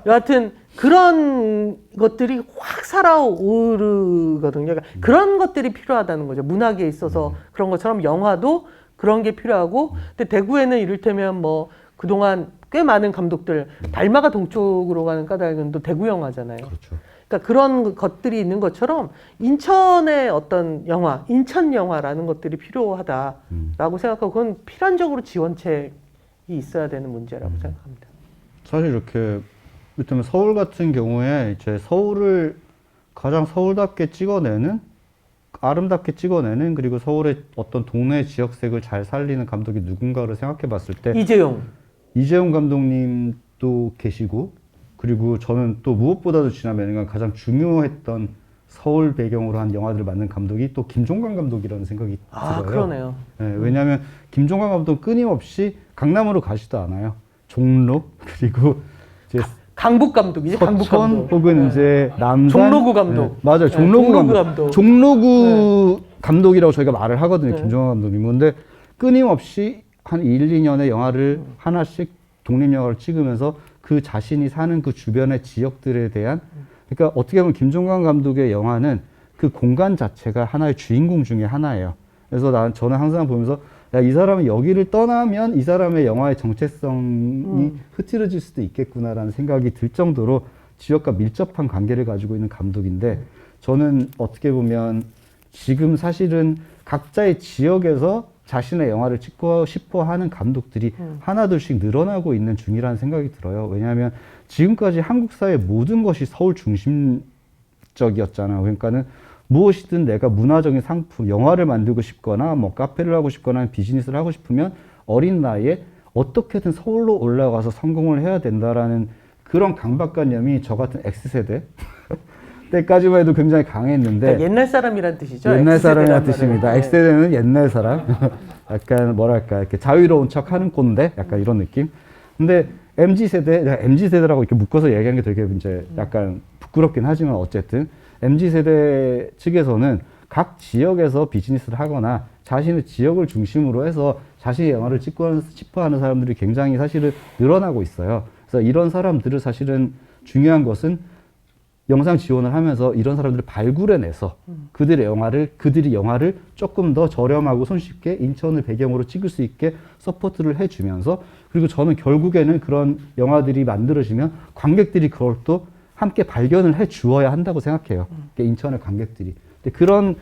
여하튼 그런 것들이 확 살아오르거든요. 그러니까 그런 것들이 필요하다는 거죠. 문학에 있어서 그런 것처럼 영화도 그런 게 필요하고, 근데 대구에는 이를테면 뭐 그동안 꽤 많은 감독들 달마가 동쪽으로 가는 까닭은 대구 영화잖아요. 그렇죠. 그러니까 그런 것들이 있는 것처럼 인천의 어떤 영화, 인천 영화라는 것들이 필요하다라고 생각하고 그건 필연적으로 지원책이 있어야 되는 문제라고 생각합니다. 사실 이렇게 이를테면 서울 같은 경우에 이제 서울을 가장 서울답게 찍어내는 아름답게 찍어내는 그리고 서울의 어떤 동네 지역색을 잘 살리는 감독이 누군가를 생각해 봤을 때 이재용 감독님도 계시고 그리고 저는 또 무엇보다도 지난 몇 년간 가장 중요했던 서울 배경으로 한 영화들을 만든 감독이 또 김종관 감독이라는 생각이 들어요. 그러네요. 네, 왜냐하면 김종관 감독은 끊임없이 강남으로 가지도 않아요. 종로 그리고 이제 강북 감독이지. 강북 감독. 혹은 이제 남산 종로구 감독. 네, 맞아요. 종로구 감독. 종로구 감독이라고 저희가 말을 하거든요. 김종관 감독님은. 근데 끊임없이 한 1, 2년의 영화를 하나씩 독립영화를 찍으면서 그 자신이 사는 그 주변의 지역들에 대한 그러니까 어떻게 보면 김종관 감독의 영화는 그 공간 자체가 하나의 주인공 중에 하나예요. 그래서 저는 항상 보면서 야, 이 사람은 여기를 떠나면 이 사람의 영화의 정체성이 흐트러질 수도 있겠구나라는 생각이 들 정도로 지역과 밀접한 관계를 가지고 있는 감독인데 저는 어떻게 보면 지금 사실은 각자의 지역에서 자신의 영화를 찍고 싶어 하는 감독들이 하나둘씩 늘어나고 있는 중이라는 생각이 들어요. 왜냐하면 지금까지 한국 사회의 모든 것이 서울 중심적이었잖아요. 그러니까는 무엇이든 내가 문화적인 상품, 영화를 만들고 싶거나 뭐 카페를 하고 싶거나 비즈니스를 하고 싶으면 어린 나이에 어떻게든 서울로 올라가서 성공을 해야 된다라는 그런 강박관념이 저 같은 X세대 때까지만 해도 굉장히 강했는데 그러니까 옛날 사람이란 뜻이죠. 옛날 사람이란 뜻입니다. X세대는 옛날 사람. 약간 뭐랄까 이렇게 자유로운 척 하는 꼰대? 약간 이런 느낌. 근데 MZ세대라고 이렇게 묶어서 얘기하는 게 되게 이제 약간 부끄럽긴 하지만 어쨌든 MZ세대 측에서는 각 지역에서 비즈니스를 하거나 자신의 지역을 중심으로 해서 자신의 영화를 찍고 싶어 하는 사람들이 굉장히 사실은 늘어나고 있어요. 그래서 이런 사람들을 사실은 중요한 것은 영상 지원을 하면서 이런 사람들을 발굴해내서 그들이 영화를 조금 더 저렴하고 손쉽게 인천을 배경으로 찍을 수 있게 서포트를 해주면서 그리고 저는 결국에는 그런 영화들이 만들어지면 관객들이 그걸 또 함께 발견을 해 주어야 한다고 생각해요. 인천의 관객들이. 근데 그런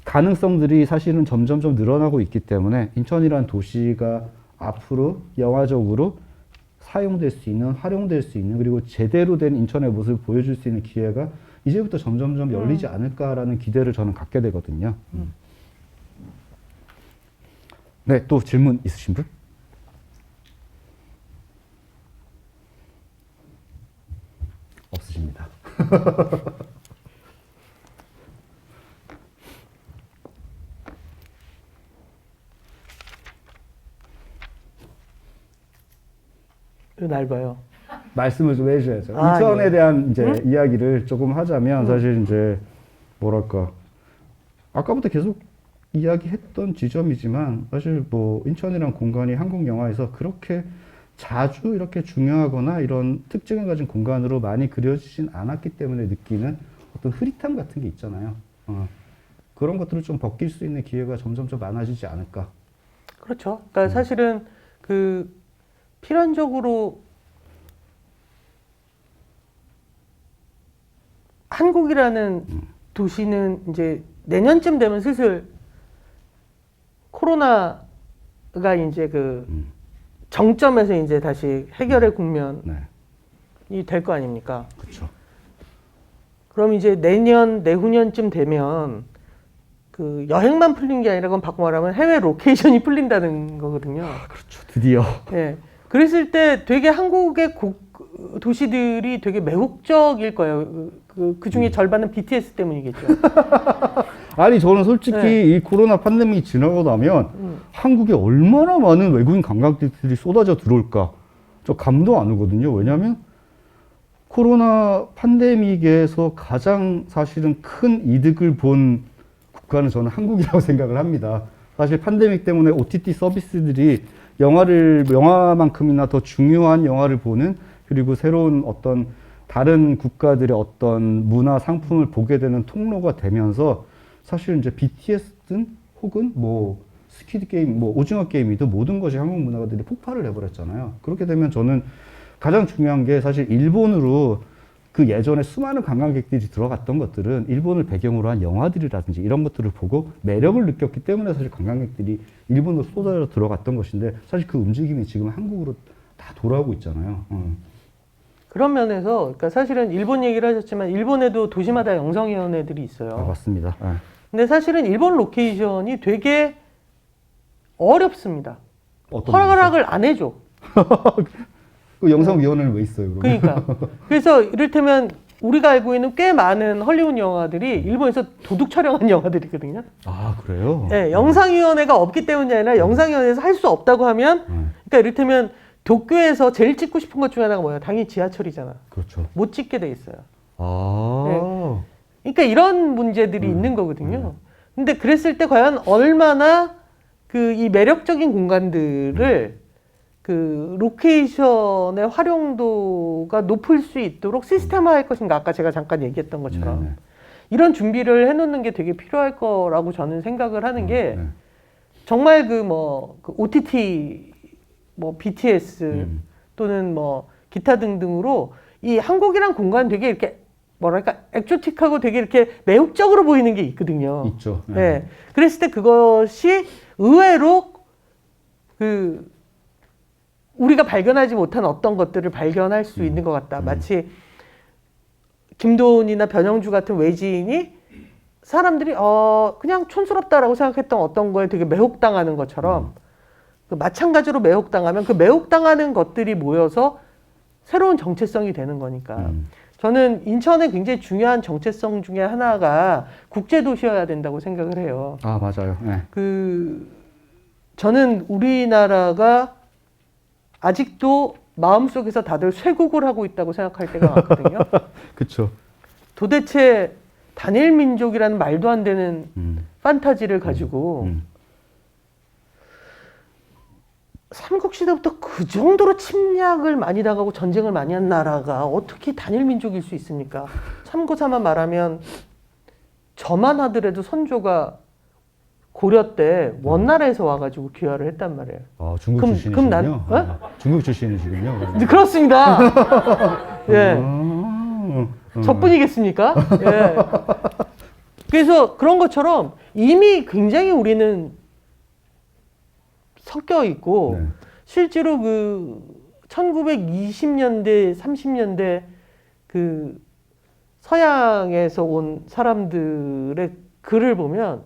가능성들이 사실은 점점점 늘어나고 있기 때문에 인천이라는 도시가 앞으로 영화적으로 사용될 수 있는, 활용될 수 있는, 그리고 제대로 된 인천의 모습을 보여줄 수 있는 기회가 이제부터 점점점 열리지 않을까라는 기대를 저는 갖게 되거든요. 네, 또 질문 있으신 분? 없으십니다. 날 봐요. 말씀을 좀 해주셔야죠. 아, 인천에 예. 대한 이제 이야기를 조금 하자면 사실 이제 뭐랄까 아까부터 계속 이야기했던 지점이지만 사실 뭐 인천이란 공간이 한국 영화에서 그렇게 자주 이렇게 중요하거나 이런 특징을 가진 공간으로 많이 그려지진 않았기 때문에 느끼는 어떤 흐릿함 같은 게 있잖아요. 그런 것들을 좀 벗길 수 있는 기회가 점점점 많아지지 않을까. 그렇죠. 그러니까 사실은 그 필연적으로 한국이라는 도시는 이제 내년쯤 되면 슬슬 코로나가 이제 그 정점에서 이제 다시 해결의 국면이 네, 될 거 아닙니까? 그렇죠. 그럼 이제 내년, 내후년쯤 되면 그 여행만 풀린 게 아니라 그건 바꿔 말하면 해외 로케이션이 풀린다는 거거든요. 그렇죠. 드디어. 예. 그랬을 때 되게 한국의 도시들이 되게 매혹적일 거예요. 그 중에 절반은 BTS 때문이겠죠. 아니 저는 솔직히 네. 이 코로나 팬데믹이 지나고 나면 한국에 얼마나 많은 외국인 관광객들이 쏟아져 들어올까 저 감도 안 오거든요. 왜냐하면 코로나 팬데믹에서 가장 사실은 큰 이득을 본 국가는 저는 한국이라고 생각을 합니다. 사실 팬데믹 때문에 OTT 서비스들이 영화만큼이나 더 중요한 영화를 보는 그리고 새로운 어떤 다른 국가들의 어떤 문화 상품을 보게 되는 통로가 되면서 사실 이제 BTS든 혹은 뭐 스퀴드 게임, 뭐 오징어 게임이든 모든 것이 한국 문화들이 폭발을 해버렸잖아요. 그렇게 되면 저는 가장 중요한 게 사실 일본으로 그 예전에 수많은 관광객들이 들어갔던 것들은 일본을 배경으로 한 영화들이라든지 이런 것들을 보고 매력을 느꼈기 때문에 사실 관광객들이 일본으로 쏟아져 들어갔던 것인데 사실 그 움직임이 지금 한국으로 다 돌아오고 있잖아요. 그런 면에서 그러니까 사실은 일본 얘기를 하셨지만 일본에도 도시마다 영상위원회들이 있어요. 아, 맞습니다. 네. 근데 사실은 일본 로케이션이 되게 어렵습니다. 어떤 허락을 안 해줘. 그 영상위원회는 왜 있어요? 그러면? 그러니까. 그래서 이를테면 우리가 알고 있는 꽤 많은 헐리우드 영화들이 일본에서 도둑 촬영한 영화들이거든요. 아, 그래요? 네, 영상위원회가 없기 때문이 아니라 영상위원회에서 할 수 없다고 하면 그러니까 이를테면 도쿄에서 제일 찍고 싶은 것 중에 하나가 뭐야? 당연히 지하철이잖아. 그렇죠. 못 찍게 돼 있어요. 아. 그러니까 이런 문제들이 있는 거거든요. 근데 그랬을 때 과연 얼마나 그 이 매력적인 공간들을 그 로케이션의 활용도가 높을 수 있도록 시스템화할 것인가 아까 제가 잠깐 얘기했던 것처럼 네네. 이런 준비를 해놓는 게 되게 필요할 거라고 저는 생각을 하는 게 정말 그 OTT 뭐 BTS 또는 뭐 기타 등등으로 이 한국이란 공간 되게 이렇게 뭐랄까 엑조틱하고 되게 이렇게 매혹적으로 보이는 게 있거든요. 있죠. 네. 그랬을 때 그것이 의외로 그 우리가 발견하지 못한 어떤 것들을 발견할 수 있는 것 같다. 마치 김도훈이나 변영주 같은 외지인이 사람들이 그냥 촌스럽다라고 생각했던 어떤 거에 되게 매혹당하는 것처럼 그 마찬가지로 매혹당하면 그 매혹당하는 것들이 모여서 새로운 정체성이 되는 거니까. 저는 인천의 굉장히 중요한 정체성 중에 하나가 국제도시여야 된다고 생각을 해요. 아, 맞아요. 네. 저는 우리나라가 아직도 마음속에서 다들 쇄국을 하고 있다고 생각할 때가 많거든요. 그쵸. 도대체 단일 민족이라는 말도 안 되는 판타지를 가지고 음. 삼국시대부터 그 정도로 침략을 많이 당하고 전쟁을 많이 한 나라가 어떻게 단일 민족일 수 있습니까? 참고 삼아 말하면 저만 하더라도 선조가 고려 때 원나라에서 와가지고 귀화를 했단 말이에요. 아, 중국 그럼 출신이시군요. 난- 아, 중국 출신이시군요. 그러면. 그렇습니다. 예. 적분이겠습니까? 예. 그래서 그런 것처럼 이미 굉장히 우리는 섞여 있고 네. 실제로 그 1920년대, 30년대 그 서양에서 온 사람들의 글을 보면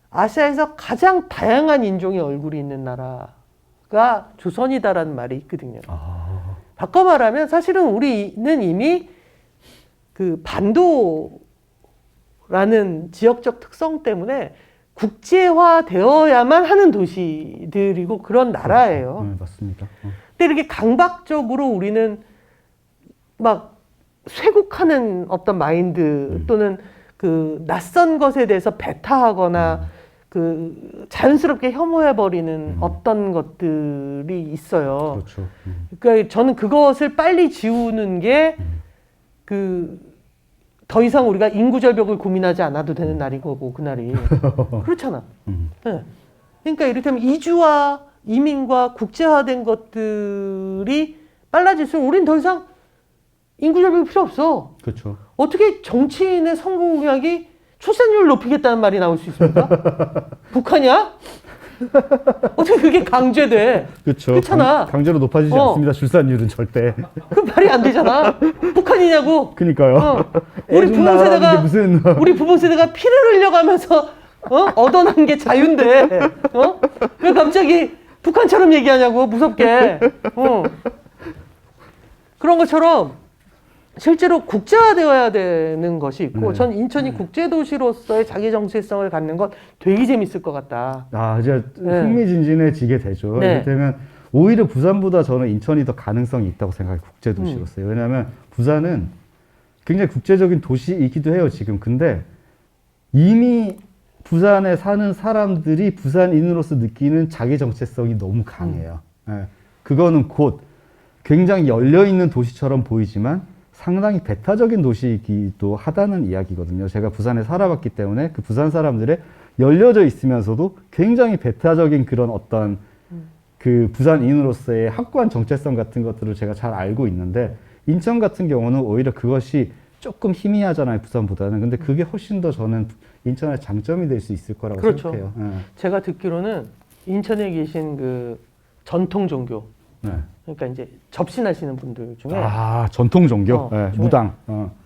아시아에서 가장 다양한 인종의 얼굴이 있는 나라가 조선이다라는 말이 있거든요. 아, 바꿔 말하면 사실은 우리는 이미 그 반도라는 지역적 특성 때문에 국제화 되어야만 하는 도시들이고 그런 나라예요. 네, 맞습니다. 근데 이렇게 강박적으로 우리는 막 쇄국하는 어떤 마인드 또는 그 낯선 것에 대해서 배타하거나 그 자연스럽게 혐오해버리는 어떤 것들이 있어요. 그렇죠. 그러니까 저는 그것을 빨리 지우는 게 그 더 이상 우리가 인구 절벽을 고민하지 않아도 되는 날인 거고 그날이 그렇잖아. 네. 그러니까 이를테면 이주와 이민과 국제화된 것들이 빨라질수록 우린 더 이상 인구 절벽이 필요 없어. 그렇죠. 어떻게 정치인의 선거 공약이 출산율 높이겠다는 말이 나올 수 있습니까? 북한이야? 어떻게 그게 강제돼? 그렇죠. 그렇잖아. 강제로 높아지지 않습니다. 출산율은 절대. 그 말이 안 되잖아. 북한이냐고. 그러니까요. 우리 애좀 부모 낳았는데 세대가 무슨 우리 부모 세대가 피를 흘려가면서 얻어난 게 자유인데 왜 갑자기 북한처럼 얘기하냐고 무섭게. 그런 것처럼 실제로 국제화되어야 되는 것이 있고 네. 전 인천이 국제도시로서의 자기 정체성을 갖는 건 되게 재밌을 것 같다. 아, 이제 네. 흥미진진해지게 되죠. 네. 이를테면 오히려 부산보다 저는 인천이 더 가능성이 있다고 생각해요. 국제도시로서요. 왜냐하면 부산은 굉장히 국제적인 도시이기도 해요, 지금. 근데 이미 부산에 사는 사람들이 부산인으로서 느끼는 자기 정체성이 너무 강해요. 예. 그거는 곧 굉장히 열려있는 도시처럼 보이지만 상당히 배타적인 도시이기도 하다는 이야기거든요. 제가 부산에 살아봤기 때문에 그 부산 사람들의 열려져 있으면서도 굉장히 배타적인 그런 어떤 그 부산인으로서의 확고한 정체성 같은 것들을 제가 잘 알고 있는데 인천 같은 경우는 오히려 그것이 조금 희미하잖아요, 부산보다는. 근데 그게 훨씬 더 저는 인천의 장점이 될 수 있을 거라고 그렇죠. 생각해요. 예. 제가 듣기로는 인천에 계신 그 전통 종교 네. 그러니까 이제 접신하시는 분들 중에 아, 전통 종교? 예, 중에 무당.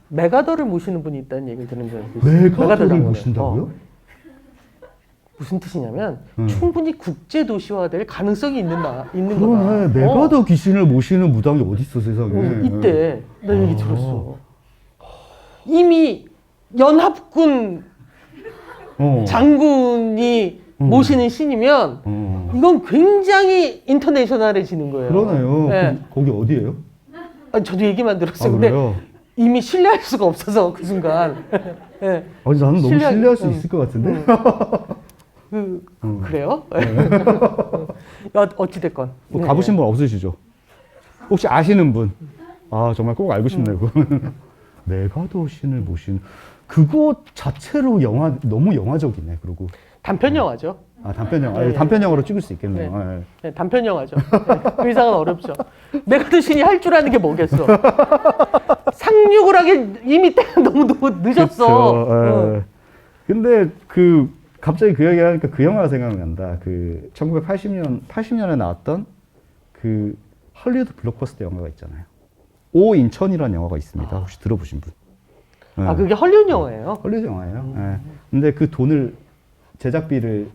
메가더를 모시는 분이 있다는 얘기를 들은 적이 있어요. 메가더를 장군을. 모신다고요? 무슨 뜻이냐면 충분히 국제 도시화될 가능성이 있는 거다. 그러네. 메가더 귀신을 모시는 무당이 어디 있어, 세상에. 이때 나 얘기 들었어. 이미 연합군 장군이 모시는 신이면 이건 굉장히 인터내셔널해지는 거예요. 그러네요. 네. 거기 어디예요? 아니, 저도 얘기만 들었어요. 아, 근데 그래요? 이미 신뢰할 수가 없어서 그 순간. 네. 아니, 나는 너무 신뢰하기- 신뢰할 수 있을 것 같은데? 그래요? 어찌됐건. 뭐 가보신 분 없으시죠? 혹시 아시는 분? 아, 정말 꼭 알고 싶네요. 그거는. 메가더 신을 모신 그거 자체로 너무 영화적이네. 그리고 단편 영화죠. 아, 단편 영화. 네, 단편 영화로 찍을 수 있겠네요. 예. 네, 단편 영화죠. 네, 그 이상은 어렵죠. 메가더 신이 할 줄 아는 게 뭐겠어. 상륙을 하기 이미 때가 너무 늦었어. 그쵸, 예. 근데 갑자기 그 얘기 하니까 그 영화가 생각난다. 1980년에 나왔던 그 헐리우드 블록버스터 영화가 있잖아요. 오 인천이라는 영화가 있습니다. 혹시 들어보신 분? 아, 그게 헐리우드 영화예요? 헐리우드 영화예요. 예. 근데 그 돈을 제작비를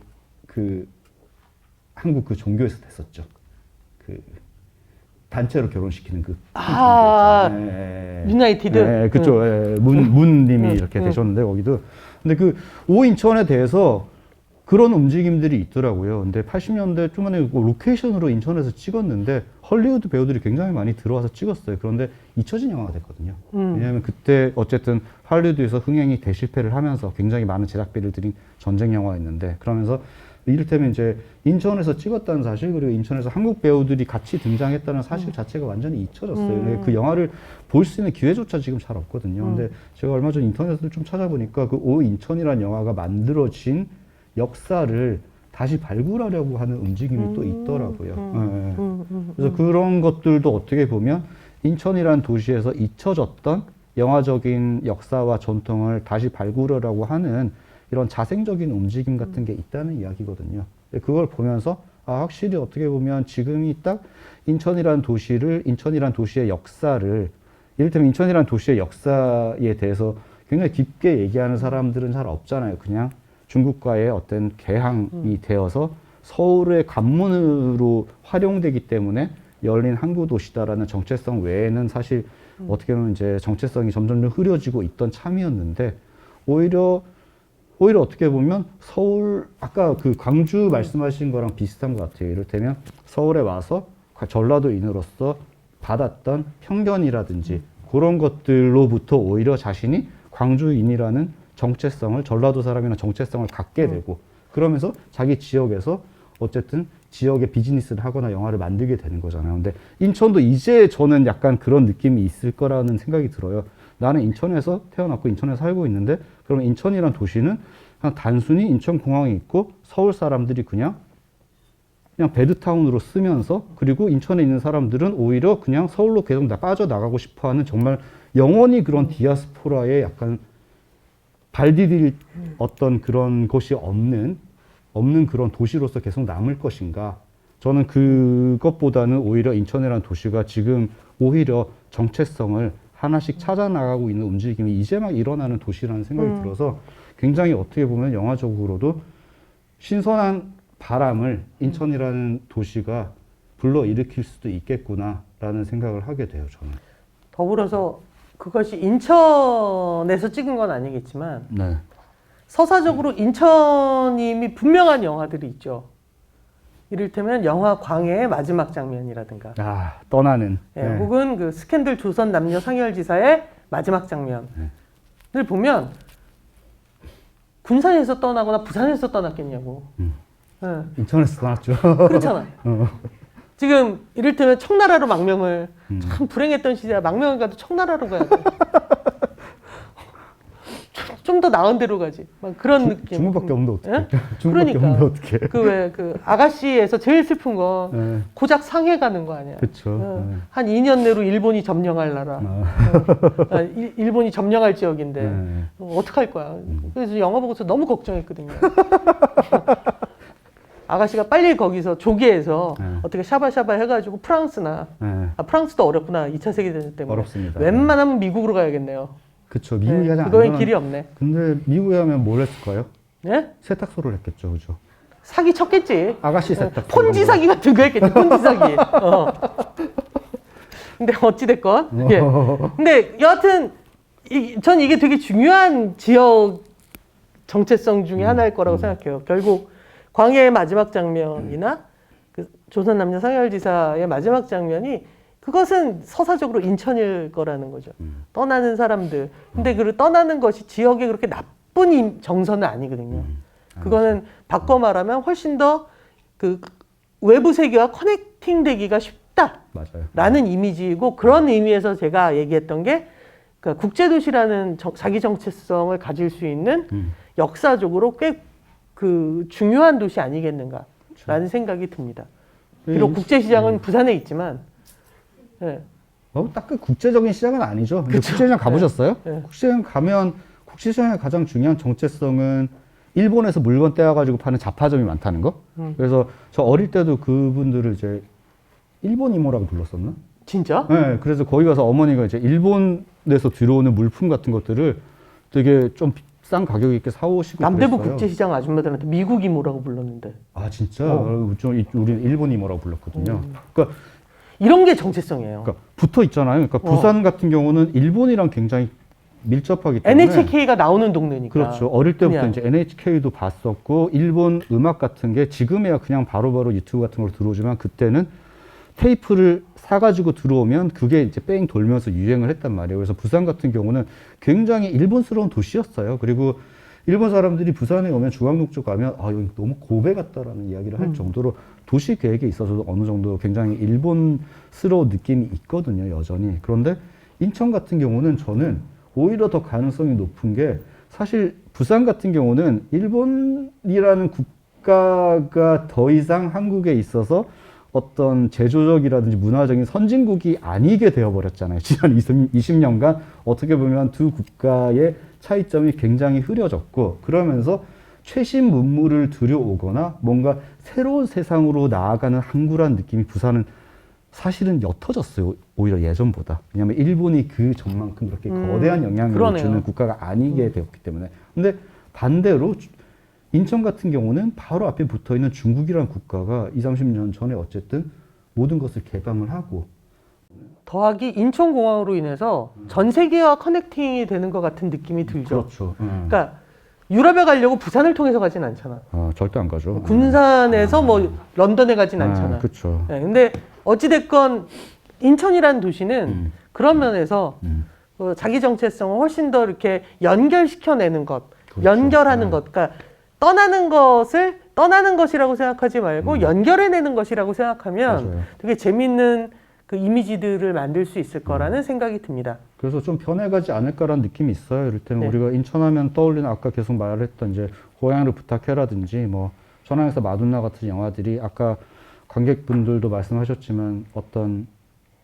한국 그 종교에서 냈었죠. 단체로 결혼시키는 유나이티드? 네, 그쵸. 문님이 이렇게 되셨는데, 거기도. 근데 오 인천에 대해서 그런 움직임들이 있더라고요. 근데 80년대 초반에 로케이션으로 인천에서 찍었는데 헐리우드 배우들이 굉장히 많이 들어와서 찍었어요. 그런데 잊혀진 영화가 됐거든요. 왜냐하면 그때 어쨌든 할리우드에서 흥행이 대실패를 하면서 굉장히 많은 제작비를 들인 전쟁 영화였는데, 그러면서 이를테면 이제 인천에서 찍었다는 사실, 그리고 인천에서 한국 배우들이 같이 등장했다는 사실 자체가 완전히 잊혀졌어요. 근데 그 영화를 볼 수 있는 기회조차 지금 잘 없거든요. 근데 제가 얼마 전 인터넷을 좀 찾아보니까 그 오 인천이라는 영화가 만들어진 역사를 다시 발굴하려고 하는 움직임이 또 있더라고요. 그래서 그런 것들도 어떻게 보면 인천이라는 도시에서 잊혀졌던 영화적인 역사와 전통을 다시 발굴하려고 하는 이런 자생적인 움직임 같은 게 있다는 이야기거든요. 그걸 보면서 확실히 어떻게 보면 지금이 딱 인천이라는 도시의 역사를, 이를테면 인천이라는 도시의 역사에 대해서 굉장히 깊게 얘기하는 사람들은 잘 없잖아요. 그냥 중국과의 어떤 개항이 되어서 서울의 관문으로 활용되기 때문에 열린 항구 도시다라는 정체성 외에는 사실 어떻게 보면 이제 정체성이 점점 흐려지고 있던 참이었는데, 오히려 어떻게 보면 서울, 아까 그 광주 말씀하신 거랑 비슷한 것 같아요. 이를테면 서울에 와서 전라도인으로서 받았던 편견이라든지 그런 것들로부터 오히려 자신이 광주인이라는 정체성을, 전라도 사람이나 정체성을 갖게 되고, 그러면서 자기 지역에서 어쨌든 지역의 비즈니스를 하거나 영화를 만들게 되는 거잖아요. 근데 인천도 이제 저는 약간 그런 느낌이 있을 거라는 생각이 들어요. 나는 인천에서 태어났고 인천에 살고 있는데, 그러면 인천이란 도시는 그냥 단순히 인천공항이 있고 서울 사람들이 그냥 배드타운으로 쓰면서, 그리고 인천에 있는 사람들은 오히려 그냥 서울로 계속 빠져나가고 싶어하는, 정말 영원히 그런 디아스포라에 약간 발디딜 어떤 그런 것이 없는 그런 도시로서 계속 남을 것인가. 저는 그것보다는 오히려 인천이라는 도시가 지금 오히려 정체성을 하나씩 찾아 나가고 있는 움직임이 이제 막 일어나는 도시라는 생각이 들어서, 굉장히 어떻게 보면 영화적으로도 신선한 바람을 인천이라는 도시가 불러일으킬 수도 있겠구나라는 생각을 하게 돼요, 저는. 더불어서 그것이 인천에서 찍은 건 아니겠지만 네. 서사적으로 인천임이 분명한 영화들이 있죠. 이를테면 영화 광해의 마지막 장면이라든가, 떠나는. 예, 혹은 그 스캔들 조선 남녀 상열지사의 마지막 장면을 보면 군산에서 떠나거나 부산에서 떠났겠냐고. 예. 인천에서 떠났죠. 그렇잖아. 지금 이를테면 청나라로 망명을, 참 불행했던 시절 망명을 가도 청나라로 가야 돼. 좀 더 나은 데로 가지. 막 그런 느낌. 중국밖에 없는데 어떡해. 예? 중국밖에 그러니까. 없는데 어떡해. 그 아가씨에서 제일 슬픈 건 고작 상해 가는 거 아니야. 그렇죠. 한 2년 내로 일본이 점령할 나라. 일본이 점령할 지역인데 어떡할 거야. 그래서 영화 보고서 너무 걱정했거든요. 아가씨가 빨리 거기서 조계에서 어떻게 샤바샤바 해가지고 프랑스나, 프랑스도 어렵구나. 2차 세계대전 때문에. 어렵습니다. 웬만하면 미국으로 가야겠네요. 그쵸. 미국이 가장 그거엔 안전한- 길이 없네. 근데 미국에 하면 뭘 했을까요? 네? 세탁소를 했겠죠. 그죠? 사기 쳤겠지. 아가씨 세탁소. 폰지 사기 같은 거 했겠지. 폰지 사기. 근데 어찌됐건. 예. 근데 여하튼, 전 이게 되게 중요한 지역 정체성 중에 하나일 거라고 생각해요. 결국 광해의 마지막 장면이나 그 조선 남녀 상열지사의 마지막 장면이, 그것은 서사적으로 인천일 거라는 거죠. 떠나는 사람들. 근데 그 떠나는 것이 지역에 그렇게 나쁜 정서는 아니거든요. 그거는 바꿔 말하면 훨씬 더 그 외부 세계와 커넥팅 되기가 쉽다. 맞아요. 라는 이미지이고, 그런 의미에서 제가 얘기했던 게, 그러니까 국제도시라는 자기 정체성을 가질 수 있는 역사적으로 꽤 그 중요한 도시 아니겠는가라는 생각이 듭니다. 비록 국제시장은 부산에 있지만, 예. 딱 그 국제적인 시장은 아니죠. 근데 국제시장 가보셨어요? 국제시장의 가장 중요한 정체성은 일본에서 물건 떼와가지고 파는 잡화점이 많다는 거. 그래서 저 어릴 때도 그분들을 이제 일본 이모라고 불렀었나? 진짜? 네, 그래서 거기 가서 어머니가 이제 일본에서 들어오는 물품 같은 것들을 되게 좀 싼 가격 있게 사오시고 남대부 그랬어요. 국제시장 아줌마들한테 미국 이모라고 불렀는데. 진짜? 우리는 일본 이모라고 불렀거든요. 그러니까 이런 게 정체성이에요. 붙어 있잖아요. 그러니까 부산 같은 경우는 일본이랑 굉장히 밀접하기 때문에 NHK가 나오는 동네니까. 그렇죠. 어릴 때부터 그냥. 이제 NHK도 봤었고 일본 음악 같은 게 지금이야 그냥 바로바로 유튜브 같은 걸로 들어오지만 그때는 테이프를 사가지고 들어오면 그게 이제 뺑 돌면서 유행을 했단 말이에요. 그래서 부산 같은 경우는 굉장히 일본스러운 도시였어요. 그리고 일본 사람들이 부산에 오면 중앙동 쪽 가면 아 여기 너무 고베 같다라는 이야기를 할 정도로 도시 계획에 있어서도 어느 정도 굉장히 일본스러운 느낌이 있거든요, 여전히. 그런데 인천 같은 경우는 저는 오히려 더 가능성이 높은 게 사실 부산 같은 경우는 일본이라는 국가가 더 이상 한국에 있어서 어떤 제조적이라든지 문화적인 선진국이 아니게 되어버렸잖아요. 지난 20년간 어떻게 보면 두 국가의 차이점이 굉장히 흐려졌고 그러면서 최신 문물을 들여오거나 뭔가 새로운 세상으로 나아가는 항구라는 느낌이 부산은 사실은 옅어졌어요. 오히려 예전보다. 왜냐하면 일본이 그 전만큼 그렇게 거대한 영향을 그러네요. 주는 국가가 아니게 되었기 때문에. 근데 반대로 인천 같은 경우는 바로 앞에 붙어 있는 중국이라는 국가가 20, 30년 전에 어쨌든 모든 것을 개방을 하고 더하기 인천공항으로 인해서 전 세계와 커넥팅이 되는 것 같은 느낌이 들죠. 그렇죠. 그러니까 유럽에 가려고 부산을 통해서 가진 않잖아. 절대 안 가죠. 군산에서 뭐 런던에 가진 않잖아. 그렇죠. 네, 근데 어찌됐건 인천이라는 도시는 그런 면에서 자기 정체성을 훨씬 더 이렇게 연결시켜내는 것, 그렇죠. 연결하는 것, 그러니까 떠나는 것을 떠나는 것이라고 생각하지 말고 연결해내는 것이라고 생각하면 맞아요. 되게 재밌는 그 이미지들을 만들 수 있을 거라는 생각이 듭니다. 그래서 좀 변해가지 않을까라는 느낌이 있어요. 이를테면 네. 우리가 인천하면 떠올리는 아까 계속 말했던 이제 고향을 부탁해라든지 뭐 천안에서 마돈나 같은 영화들이 아까 관객분들도 말씀하셨지만 어떤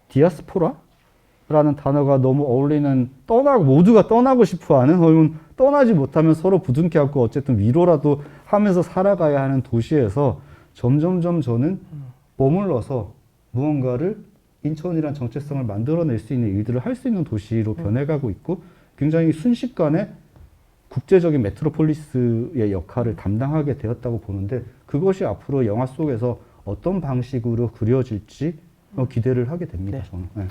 디아스포라라는 단어가 너무 어울리는 모두가 떠나고 싶어하는 혹은 떠나지 못하면 서로 부둥켜 안고 어쨌든 위로라도 하면서 살아가야 하는 도시에서 점점점 저는 머물러서 무언가를 인천이란 정체성을 만들어낼 수 있는 일들을 할 수 있는 도시로 변해가고 있고 굉장히 순식간에 국제적인 메트로폴리스의 역할을 담당하게 되었다고 보는데 그것이 앞으로 영화 속에서 어떤 방식으로 그려질지 기대를 하게 됩니다. 네. 저는. 네.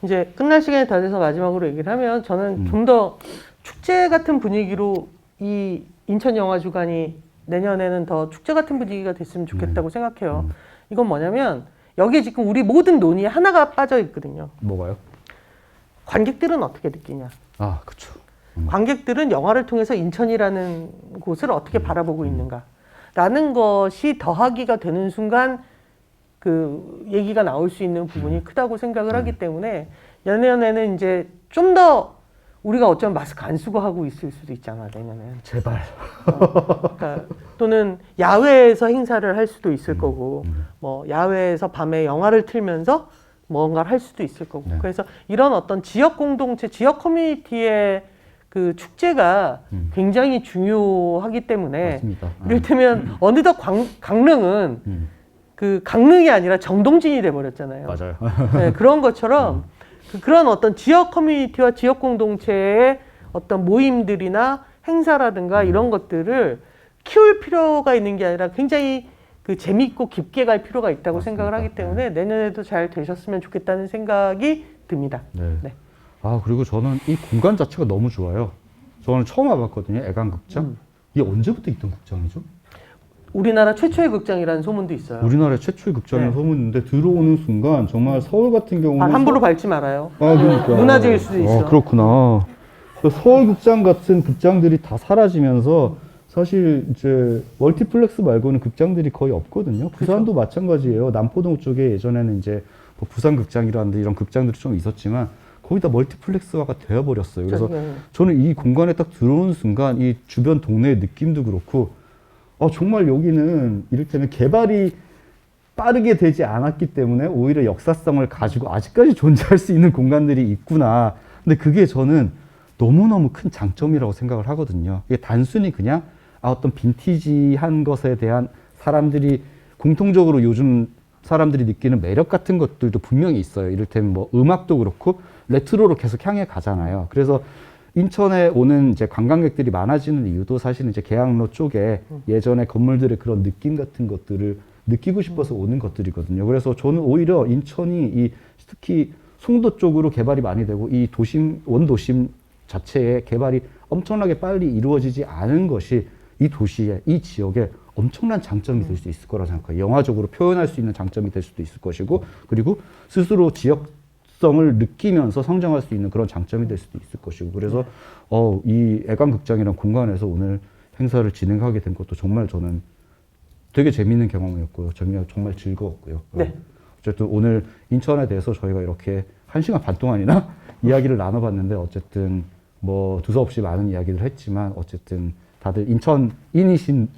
이제 끝날 시간이 다 돼서 마지막으로 얘기를 하면 저는 좀 더 축제 같은 분위기로 이 인천 영화 주간이 내년에는 더 축제 같은 분위기가 됐으면 좋겠다고 생각해요. 이건 뭐냐면 여기에 지금 우리 모든 논의에 하나가 빠져 있거든요. 뭐가요? 관객들은 어떻게 느끼냐? 아, 그렇죠. 관객들은 영화를 통해서 인천이라는 곳을 어떻게 바라보고 있는가? 라는 것이 더하기가 되는 순간 그 얘기가 나올 수 있는 부분이 크다고 생각을 하기 때문에 내년에는 이제 좀 더 우리가 어쩌면 마스크 안 쓰고 하고 있을 수도 있잖아, 내년에는. 제발. 그러니까 또는 야외에서 행사를 할 수도 있을 거고, 뭐 야외에서 밤에 영화를 틀면서 뭔가를 할 수도 있을 거고. 네. 그래서 이런 어떤 지역 공동체, 지역 커뮤니티의 그 축제가 굉장히 중요하기 때문에 맞습니다. 이를테면 어느덧 강릉은 그 강릉이 아니라 정동진이 돼버렸잖아요. 맞아요. 네, 그런 것처럼 그런 어떤 지역 커뮤니티와 지역 공동체의 어떤 모임들이나 행사라든가 이런 것들을 키울 필요가 있는 게 아니라 굉장히 그 재밌고 깊게 갈 필요가 있다고 맞습니다. 생각을 하기 때문에 내년에도 잘 되셨으면 좋겠다는 생각이 듭니다. 네. 네. 아, 그리고 저는 이 공간 자체가 너무 좋아요. 저는 처음 와봤거든요. 애간극장. 이게 언제부터 있던 극장이죠? 우리나라 최초의 극장이라는 소문도 있어요. 우리나라의 최초의 극장이라는 네. 소문인데 들어오는 순간 정말 서울 같은 경우는 함부로 밟지 말아요. 그러니까. 무너질 수도 있어. 그렇구나. 서울 극장 같은 극장들이 다 사라지면서 사실 이제 멀티플렉스 말고는 극장들이 거의 없거든요. 부산도 마찬가지예요. 남포동 쪽에 예전에는 이제 뭐 부산 극장이라든지 이런 극장들이 좀 있었지만 거의 다 멀티플렉스화가 되어버렸어요. 그래서 저는 이 공간에 딱 들어오는 순간 이 주변 동네의 느낌도 그렇고 정말 여기는 이를테면 개발이 빠르게 되지 않았기 때문에 오히려 역사성을 가지고 아직까지 존재할 수 있는 공간들이 있구나. 근데 그게 저는 너무너무 큰 장점이라고 생각을 하거든요. 이게 단순히 그냥 어떤 빈티지한 것에 대한 사람들이 공통적으로 요즘 사람들이 느끼는 매력 같은 것들도 분명히 있어요. 이를테면 뭐 음악도 그렇고 레트로로 계속 향해 가잖아요. 그래서 인천에 오는 이제 관광객들이 많아지는 이유도 사실은 이제 계양로 쪽에 예전의 건물들의 그런 느낌 같은 것들을 느끼고 싶어서 오는 것들이거든요. 그래서 저는 오히려 인천이 특히 송도 쪽으로 개발이 많이 되고 이 원도심 자체의 개발이 엄청나게 빨리 이루어지지 않은 것이 이 도시에, 이 지역에 엄청난 장점이 될 수 있을 거라 생각해요. 영화적으로 표현할 수 있는 장점이 될 수도 있을 것이고, 그리고 스스로 지역성을 느끼면서 성장할 수 있는 그런 장점이 될 수도 있을 것이고, 그래서 이 애관극장이라는 공간에서 오늘 행사를 진행하게 된 것도 정말 저는 되게 재미있는 경험이었고요. 정말 즐거웠고요. 네. 어쨌든 오늘 인천에 대해서 저희가 이렇게 1시간 반 동안이나 이야기를 나눠봤는데, 어쨌든 뭐 두서없이 많은 이야기를 했지만, 어쨌든 다들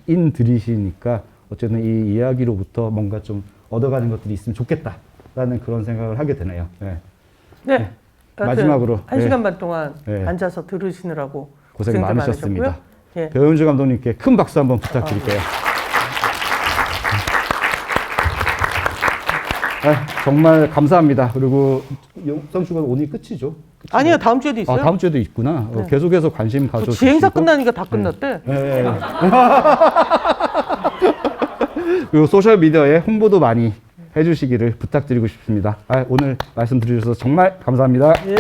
인들이시니까 어쨌든 이 이야기로부터 뭔가 좀 얻어가는 것들이 있으면 좋겠다라는 그런 생각을 하게 되네요. 네. 네. 마지막으로 1시간 반 동안 네. 앉아서 들으시느라고 고생 고생들 많으셨습니다. 많으셨고요. 예. 배은주 감독님께 큰 박수 한번 부탁드릴게요. 정말 감사합니다. 그리고 성주가 오늘 끝이죠? 아니요, 다음 주에도 있어요. 다음 주에도 있구나. 네. 계속해서 관심 그 가져주시고. 지행사 끝나니까 다 끝났대. 네. 그리고 소셜미디어에 홍보도 많이 해주시기를 부탁드리고 싶습니다. 오늘 말씀 드려주셔서 정말 감사합니다. 예.